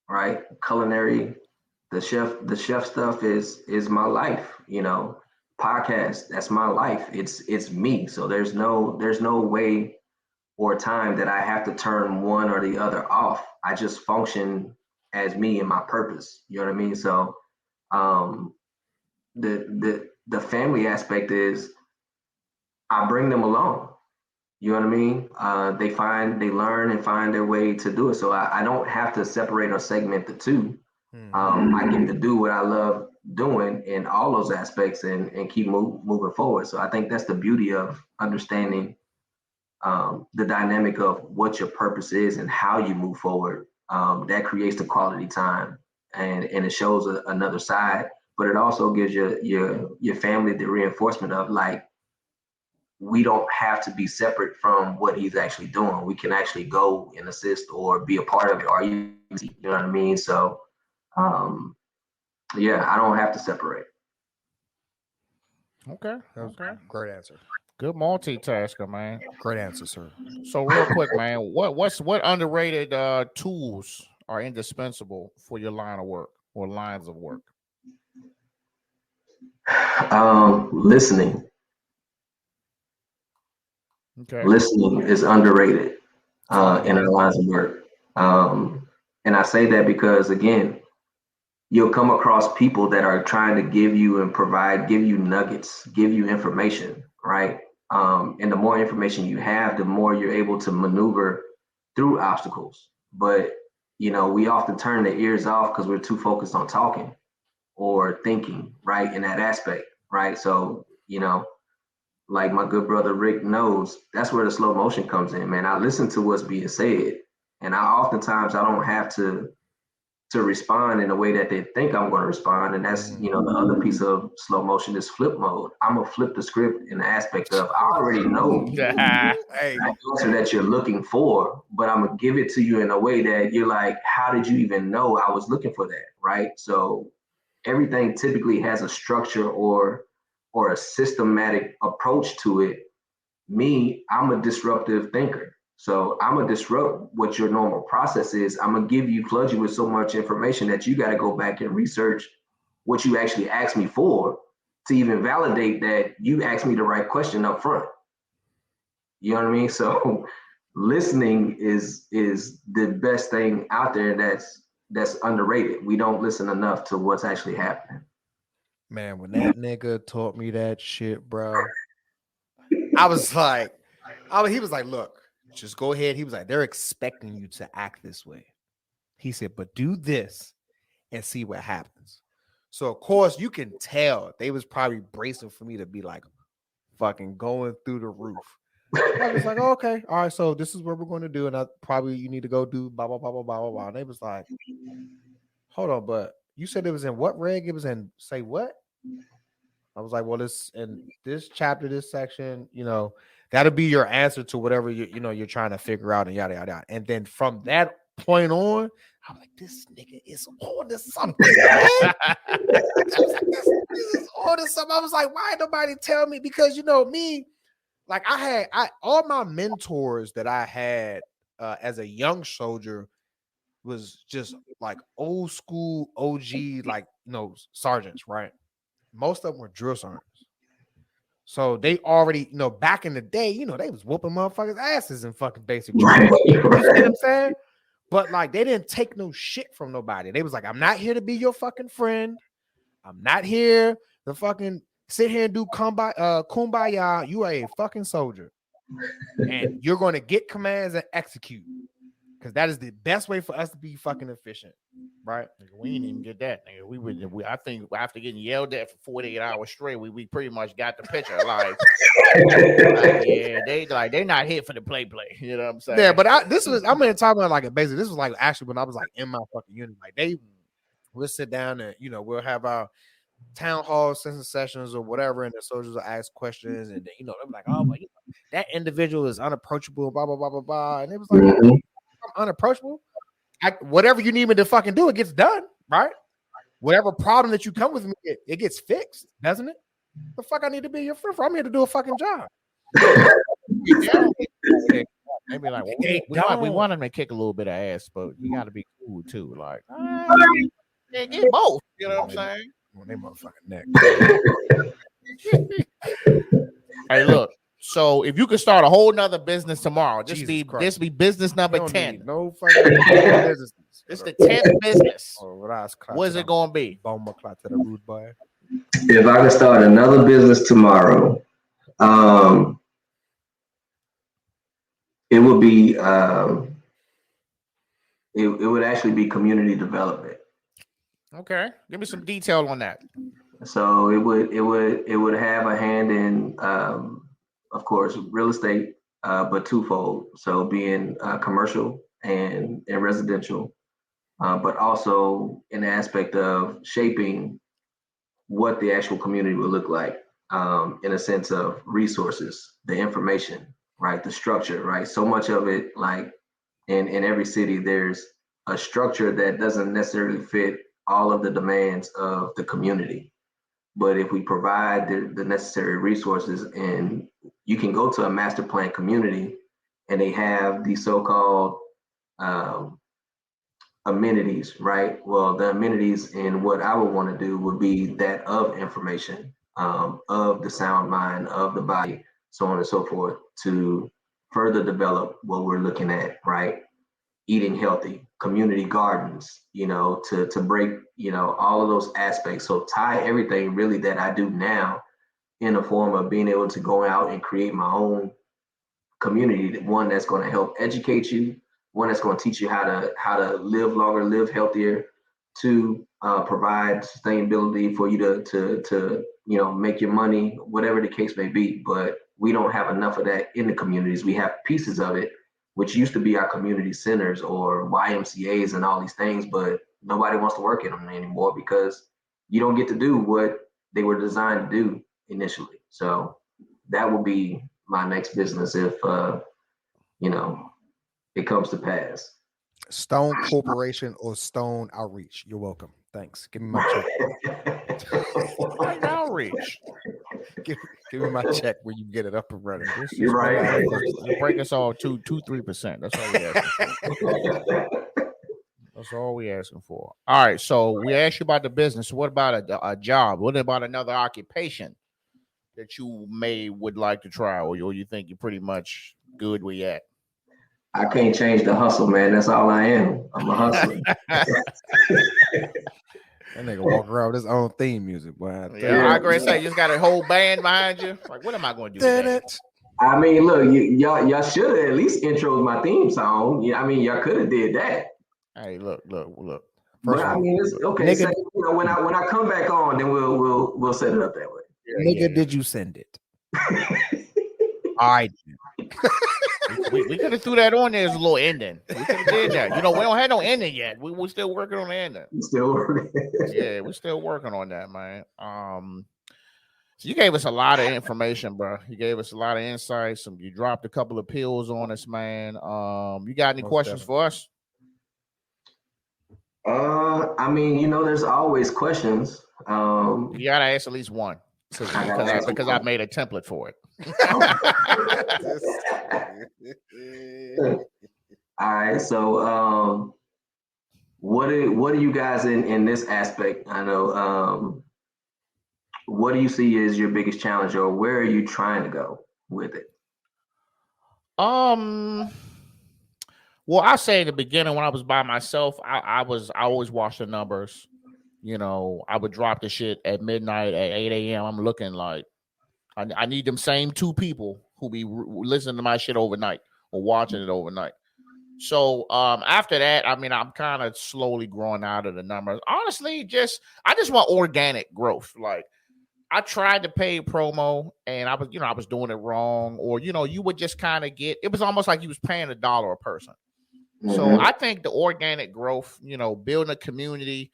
right? Culinary, the chef stuff is my life, podcast, that's my life. It's me. So there's no way or time that I have to turn one or the other off. I just function as me and my purpose. You know what I mean? So um the family aspect is I bring them along. You know what I mean? They learn and find their way to do it. So I don't have to separate or segment the two. I get to do what I love doing in all those aspects and keep moving forward. So I think that's the beauty of understanding the dynamic of what your purpose is and how you move forward. That creates the quality time, and it shows another side, but it also gives your family the reinforcement of like, we don't have to be separate from what he's actually doing. We can actually go and assist or be a part of it. Or you know what I mean? So yeah, I don't have to separate. Okay. That was a great answer. Good multitasker, man. Great answer, sir. So real quick, man, what underrated tools are indispensable for your line of work or lines of work? Listening. Okay. Listening is underrated in our lines of work. And I say that because, again, you'll come across people that are trying to give you and give you nuggets, give you information, right? And the more information you have, the more you're able to maneuver through obstacles. But, we often turn the ears off because we're too focused on talking or thinking, right? In that aspect, right? So, like my good brother Rick knows, that's where the slow motion comes in, man. I listen to what's being said, and I don't have to respond in a way that they think I'm going to respond. And that's, the other piece of slow motion is flip mode. I'm gonna flip the script in the aspect of I already know the answer that you're looking for, but I'm gonna give it to you in a way that you're like, how did you even know I was looking for that, right? So everything typically has a structure or a systematic approach to it. Me, I'm a disruptive thinker. So I'm gonna disrupt what your normal process is. I'm gonna flood you with so much information that you got to go back and research what you actually asked me for to even validate that you asked me the right question up front. You know what I mean? So listening is the best thing out there that's underrated. We don't listen enough to what's actually happening. Man, when that nigga taught me that shit, bro, I was like, he was like, look, just go ahead. He was like, they're expecting you to act this way. He said, but do this and see what happens. So of course you can tell they was probably bracing for me to be like fucking going through the roof. I was like, oh, okay, all right. So this is what we're going to do, and you need to go do blah blah blah blah blah blah blah. And they was like, hold on, but you said it was in what reg? It was in say what? I was like, well, it's in this chapter, this section. That'll be your answer to whatever you're trying to figure out, and yada yada yada. And then from that point on, I was like, this nigga is on to something. I was like, this is on to something. I was like, why nobody tell me? Because me, like I all my mentors that I had as a young soldier was just like old school OG, like sergeants, right? Most of them were drill sergeants. So they already, back in the day, they was whooping motherfuckers' asses in fucking basic training. You know what I'm saying? But like they didn't take no shit from nobody. They was like, I'm not here to be your fucking friend. I'm not here to fucking sit here and do kumbaya. You are a fucking soldier. And you're going to get commands and execute. Because that is the best way for us to be fucking efficient, right? We didn't even get that. Nigga. I think after getting yelled at for 48 hours straight, we pretty much got the picture. Like yeah, they not here for the play. You know what I'm saying? Yeah, but I'm gonna talk about like basically this was like actually when I was like in my fucking unit. Like we'll sit down and we'll have our town hall sessions or whatever, and the soldiers will ask questions, and they're like, oh, but that individual is unapproachable, blah blah blah blah blah, and it was like. I'm unapproachable. Whatever you need me to fucking do, it gets done, right? Whatever problem that you come with me, it gets fixed, doesn't it? The fuck I need to be your friend for? I'm here to do a fucking job. Maybe like we want him to kick a little bit of ass, but you got to be cool too. Like get both. You know what I'm saying? On their motherfucking neck. Hey, look. So if you could start a whole nother business tomorrow, this be business number 10. No fucking business. It's the 10th business. What's it gonna be? If I could start another business tomorrow, it would be it would actually be community development. Okay, give me some detail on that. So it would have a hand in of course, real estate, but twofold. So being commercial and residential, but also an aspect of shaping what the actual community will look like in a sense of resources, the information, right? The structure, right? So much of it, like in every city, there's a structure that doesn't necessarily fit all of the demands of the community. But if we provide the necessary resources, and you can go to a master plan community and they have the so-called amenities, right? Well, the amenities in what I would want to do would be that of information, of the sound mind, of the body, so on and so forth, to further develop what we're looking at, right? Eating healthy, community gardens, to break, all of those aspects. So tie everything really that I do now in a form of being able to go out and create my own community, one that's going to help educate you, one that's going to teach you how to live longer, live healthier, to provide sustainability for you to make your money, whatever the case may be. But we don't have enough of that in the communities. We have pieces of it, which used to be our community centers or YMCAs and all these things, but nobody wants to work in them anymore because you don't get to do what they were designed to do initially. So that will be my next business if, it comes to pass. Stone Corporation or Stone Outreach. You're welcome. Thanks. Give me my check. Stone Outreach. Give me my check where you get it up and running. You're right. You break us all 3%. That's all we asking for. That's all we asking for. All right. So we asked you about the business. What about a job? What about another occupation that you would like to try, or you think you're pretty much good where you at? I can't change the hustle, man. That's all I am. I'm a hustler. That nigga walk around with his own theme music, boy. Yeah, I agree. Say you just got a whole band behind you. Like, what am I going to do today? I mean, look, y'all should have at least introed my theme song. Yeah, I mean, y'all could have did that. Hey, look. But I mean, it's okay. Nigga, so, when I come back on, then we'll set it up that way. Nigga, did you send it? All right. We could have threw that on there as a little ending. We could have did that. You know, we don't have no ending yet. We're still working on the ending. Yeah, we're still working on that, man. So you gave us a lot of information, bro. You gave us a lot of insights. You dropped a couple of pills on us, man. You got any questions for us? I mean, there's always questions. You gotta ask at least one because I made a template for it. All right. So, what do you guys in this aspect? I know. What do you see as your biggest challenge, or where are you trying to go with it? Well, I say in the beginning when I was by myself, I always watch the numbers. You know, I would drop the shit at midnight at 8 a.m. I'm looking like I need them same two people who be listening to my shit overnight or watching it overnight. So after that, I mean, I'm kind of slowly growing out of the numbers. Honestly, I just want organic growth. Like I tried to pay promo and I was doing it wrong, or you would just kind of it was almost like you was paying $1 a person. Mm-hmm. So I think the organic growth, building a community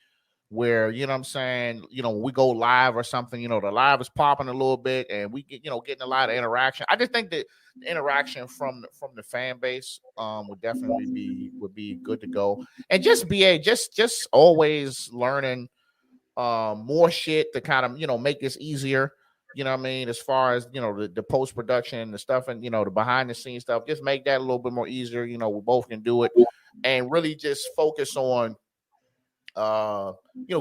where, what I'm saying, when we go live or something, the live is popping a little bit and we get, getting a lot of interaction. I just think that the interaction from the fan base would definitely be good to go. And just always learning more shit to kind of, make this easier. You know what I mean? As far as, the post-production, the stuff and, the behind the scenes stuff, just make that a little bit more easier. We both can do it and really just focus on,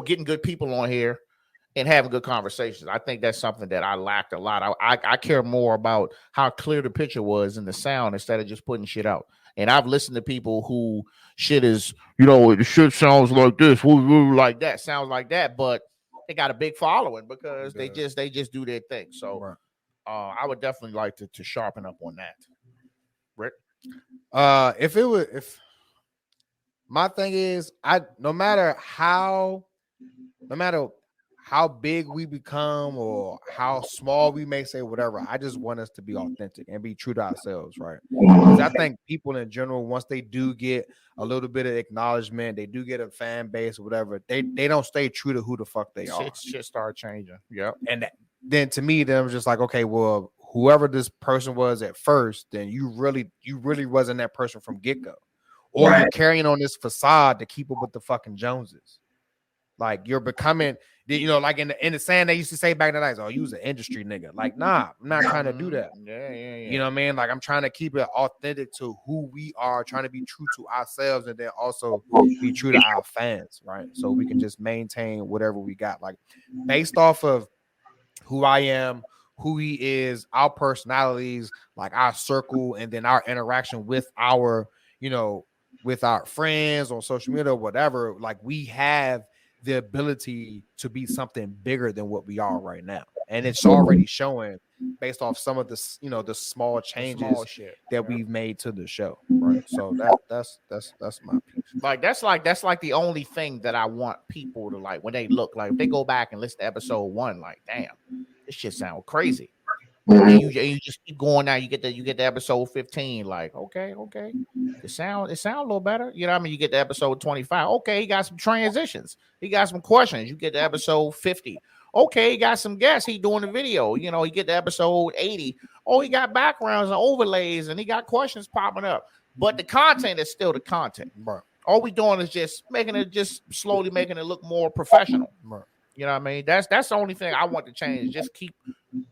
getting good people on here and having good conversations. I think that's something that I lacked a lot. I care more about how clear the picture was in the sound instead of just putting shit out. And I've listened to people who shit is, the shit sounds like this, like that, sounds like that, but they got a big following because they just do their thing. So right. I would definitely like to sharpen up on that. Rick? If my thing is, no matter how big we become or how small we may say, whatever, I just want us to be authentic and be true to ourselves, right? Because I think people in general, once they do get a little bit of acknowledgement, they do get a fan base or whatever, they don't stay true to who the fuck they are. Shit start changing. Yep. And then to me, then I'm just like, okay, well, whoever this person was at first, then you really wasn't that person from get-go. Or right. You're carrying on this facade to keep up with the fucking Joneses. Like you're becoming, like in the saying they used to say back in the night, oh, you was an industry nigga. Like, nah, I'm not trying to do that. Yeah. You know what I mean? Like I'm trying to keep it authentic to who we are, trying to be true to ourselves and then also be true to our fans, right? So we can just maintain whatever we got. Like based off of who I am, who he is, our personalities, like our circle, and then our interaction with our, with our friends on social media or whatever, like we have the ability to be something bigger than what we are right now. And it's already showing based off some of the, the small changes that we've made to the show. Right. So that's my piece. Like, that's like the only thing that I want people to like, when they look, like if they go back and listen to episode 1, like, damn, this shit sound crazy. And you just keep going now. You get the episode 15. Like, okay, it sound a little better. You know what I mean? You get to episode 25. Okay, he got some transitions. He got some questions. You get to episode 50. Okay, he got some guests. He doing the video. You get to episode 80. Oh, he got backgrounds and overlays, and he got questions popping up. But the content is still the content. Right. All we doing is just slowly making it look more professional. Right. You know what I mean? That's the only thing I want to change. Just keep,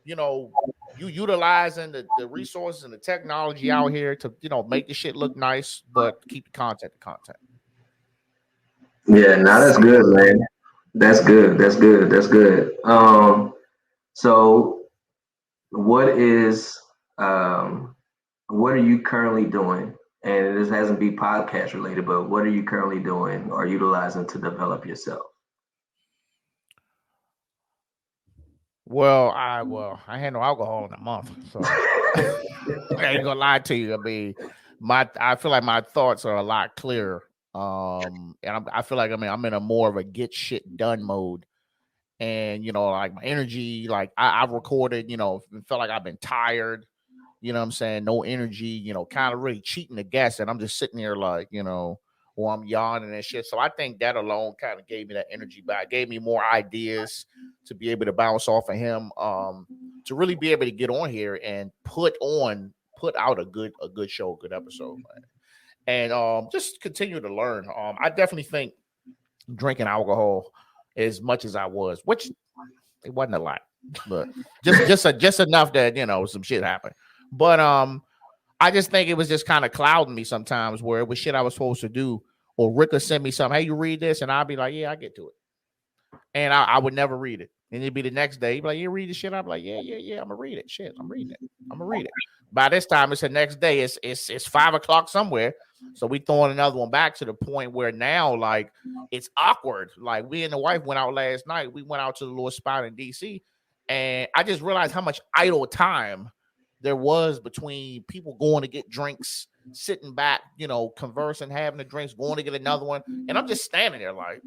you utilizing the resources and the technology out here to, make the shit look nice, but keep the content. Yeah, that's good, man. That's good. So what are you currently doing? And this hasn't been podcast related, but what are you currently doing or utilizing to develop yourself? Well, I had no alcohol in a month, so I ain't gonna lie to you. I mean, I feel like my thoughts are a lot clearer. And I feel like I'm in a more of a get shit done mode, and like my energy, like I've recorded, felt like I've been tired, you know what I'm saying, no energy, you know, kind of really cheating the guests. And I'm just sitting there like, you know, or I'm yawning and shit. So I think that alone kind of gave me that energy back, gave me more ideas to be able to bounce off of him, to really be able to get on here and put out a good show, a good episode, man. And just continue to learn. I definitely think drinking alcohol as much as I was, which it wasn't a lot, but just enough that, you know, some shit happened. But I just think it was just kind of clouding me sometimes, where it was shit I was supposed to do, or Rick would send me something, hey, you read this, and I'll be like, yeah, I get to it, and I would never read it. And it'd be the next day, he'd be like, you read the shit? I'd be like, yeah, I'm gonna read it. Shit, I'm reading it. I'm gonna read it. By this time, it's the next day. It's 5 o'clock somewhere. So we throwing another one back, to the point where now, like, it's awkward. Like, we and the wife went out last night. We went out to the little spot in DC, and I just realized how much idle time there was between people going to get drinks, sitting back, you know, conversing, having the drinks, going to get another one, and I'm just standing there like,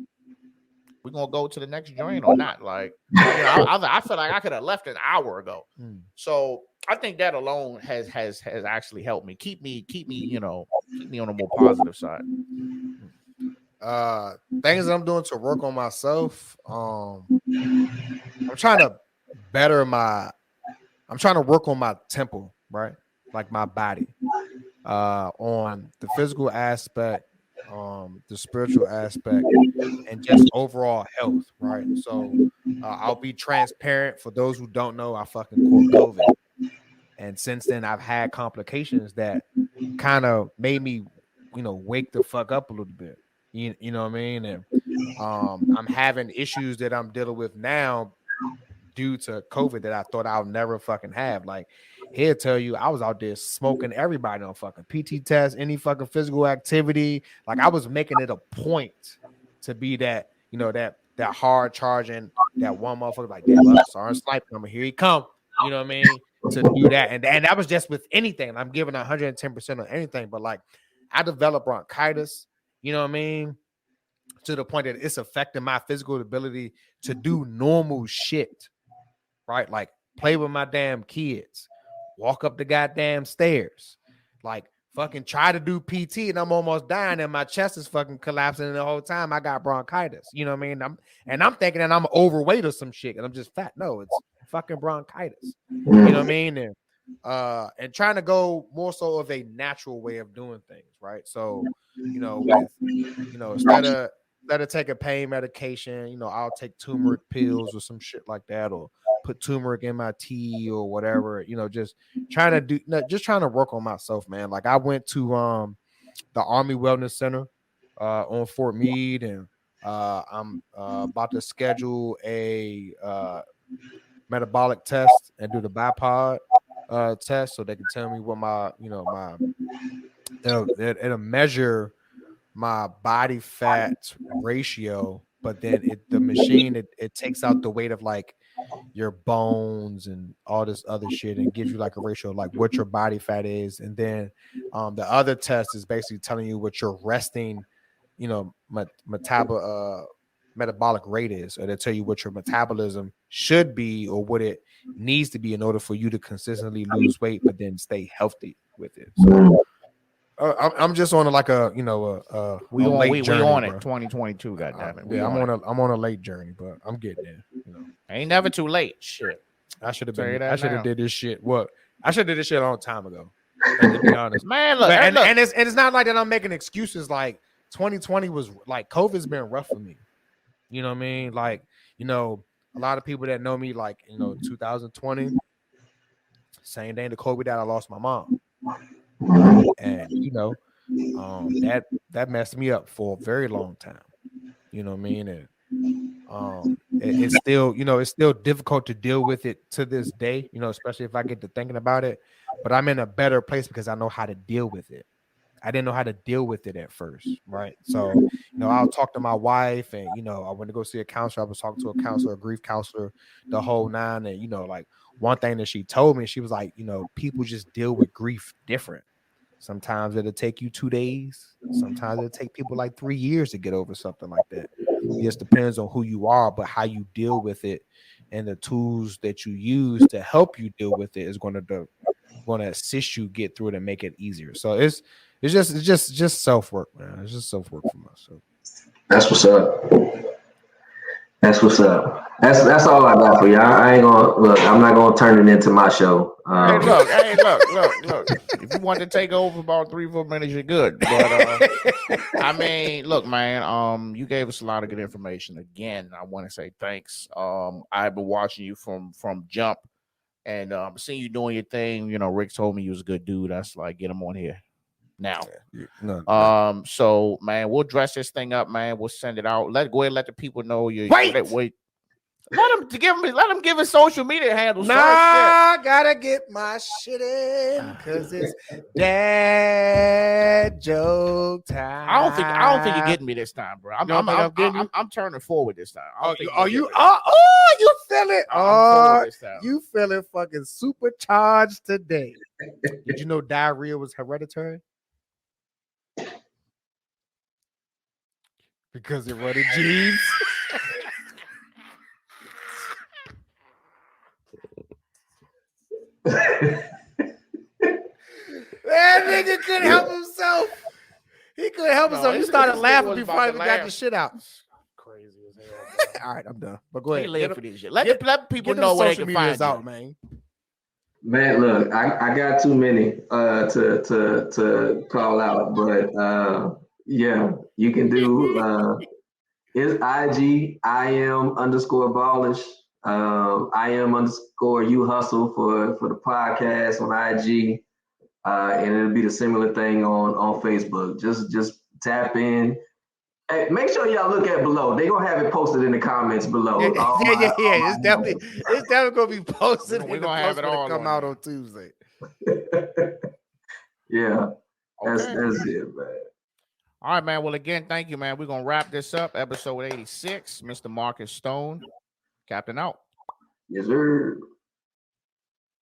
we're gonna go to the next joint or not? Like, you know, I feel like I could have left an hour ago. So I think that alone has actually helped me keep me on a more positive side. Things that I'm doing to work on myself. I'm trying to work on my temple, right? Like my body, on the physical aspect, the spiritual aspect, and just overall health, right? So I'll be transparent. For those who don't know, I fucking caught COVID, and since then I've had complications that kind of made me, you know, wake the fuck up a little bit. You know what I mean? And I'm having issues that I'm dealing with now due to COVID that I thought I'll never fucking have. Like, he'll tell you I was out there smoking everybody on fucking PT test, any fucking physical activity. Like, I was making it a point to be that, you know, that hard charging, that one motherfucker like, damn, Sergeant Sniper coming, here he come. You know what I mean? To do that. And that was just with anything. I'm giving 110% on anything, but like, I developed bronchitis, you know what I mean? To the point that it's affecting my physical ability to do normal shit. Right? Like, play with my damn kids, walk up the goddamn stairs, like fucking try to do PT, and I'm almost dying, and my chest is fucking collapsing, and the whole time I got bronchitis. You know what I mean? I'm thinking that I'm overweight or some shit, and I'm just fat. No, it's fucking bronchitis. You know what I mean? And trying to go more so of a natural way of doing things, right? So, you know, with, you know, instead of taking pain medication, you know, I'll take turmeric pills or some shit like that, or put turmeric in my tea or whatever, you know, just trying to work on myself, man. Like, I went to the Army Wellness Center on Fort Meade, and I'm about to schedule a metabolic test and do the BiPod test, so they can tell me what it'll measure my body fat ratio, but then the machine takes out the weight of like your bones and all this other shit, and gives you like a ratio of like what your body fat is. And then the other test is basically telling you what your resting, you know, metabolic rate is, or they tell you what your metabolism should be or what it needs to be in order for you to consistently lose weight but then stay healthy with it. So I'm just on like a, you know, we journey, on it, bro. 2022, goddamn it. I'm on a late journey, but I'm getting there. You know, ain't never too late. Shit, I should have did this shit. What? I should have did this shit a long time ago. To be honest, man. Look, and it's not like that I'm making excuses. Like, 2020 was like, COVID's been rough for me. You know what I mean? Like, you know, a lot of people that know me, like, you know, 2020, same day in the COVID that I lost my mom. And, you know, that messed me up for a very long time. You know what I mean? And it's still, you know, it's still difficult to deal with it to this day, you know, especially if I get to thinking about it. But I'm in a better place because I know how to deal with it. I didn't know how to deal with it at first, right? So, you know, I'll talk to my wife, and, you know, I went to go see a counselor. I was talking to a counselor, a grief counselor, the whole nine. And, you know, like, one thing that she told me, she was like, you know, people just deal with grief different. Sometimes it'll take you 2 days. Sometimes it'll take people like 3 years to get over something like that. It just depends on who you are, but how you deal with it and the tools that you use to help you deal with it is going to going to assist you get through it and make it easier. So it's just self work, man. It's just self work from us. So That's what's up. That's what's up. That's all I got for you. I ain't gonna look. I'm not gonna turn it into my show. Hey, look. If you want to take over about 3-4 minutes, you're good. But I mean, look, man. You gave us a lot of good information. Again, I want to say thanks. I've been watching you from jump, and seeing you doing your thing. You know, Rick told me you was a good dude. That's like, get him on here now. So man, we'll dress this thing up, man. We'll send it out. Go ahead and let the people know you wait. Let them give his social media handles. Nah, gotta get my shit in because it's dad joke time. I don't think you're getting me this time, bro. I'm turning forward this time. You feel it? You feeling fucking supercharged today? Did you know diarrhea was hereditary? Because it running genes. That nigga couldn't help himself. He couldn't help himself. He started laughing before I even got the shit out. Crazy as hell. All right, I'm done. But go ahead. Live for this shit. Let people know where they can find you. Out, man. Man, look, I got too many to call out, but yeah, you can do it's IG IM_ballish. IM_ you hustle for the podcast on IG, and it'll be the similar thing on Facebook. Just tap in. Hey, make sure y'all look at below. They gonna have it posted in the comments below. Yeah. It's definitely gonna be posted. We're gonna have it all come out on Tuesday. Yeah, that's it, man. All right, man. Well, again, thank you, man. We're gonna wrap this up. Episode 86. Mr. Marcus Stone, Captain out. Yes, sir.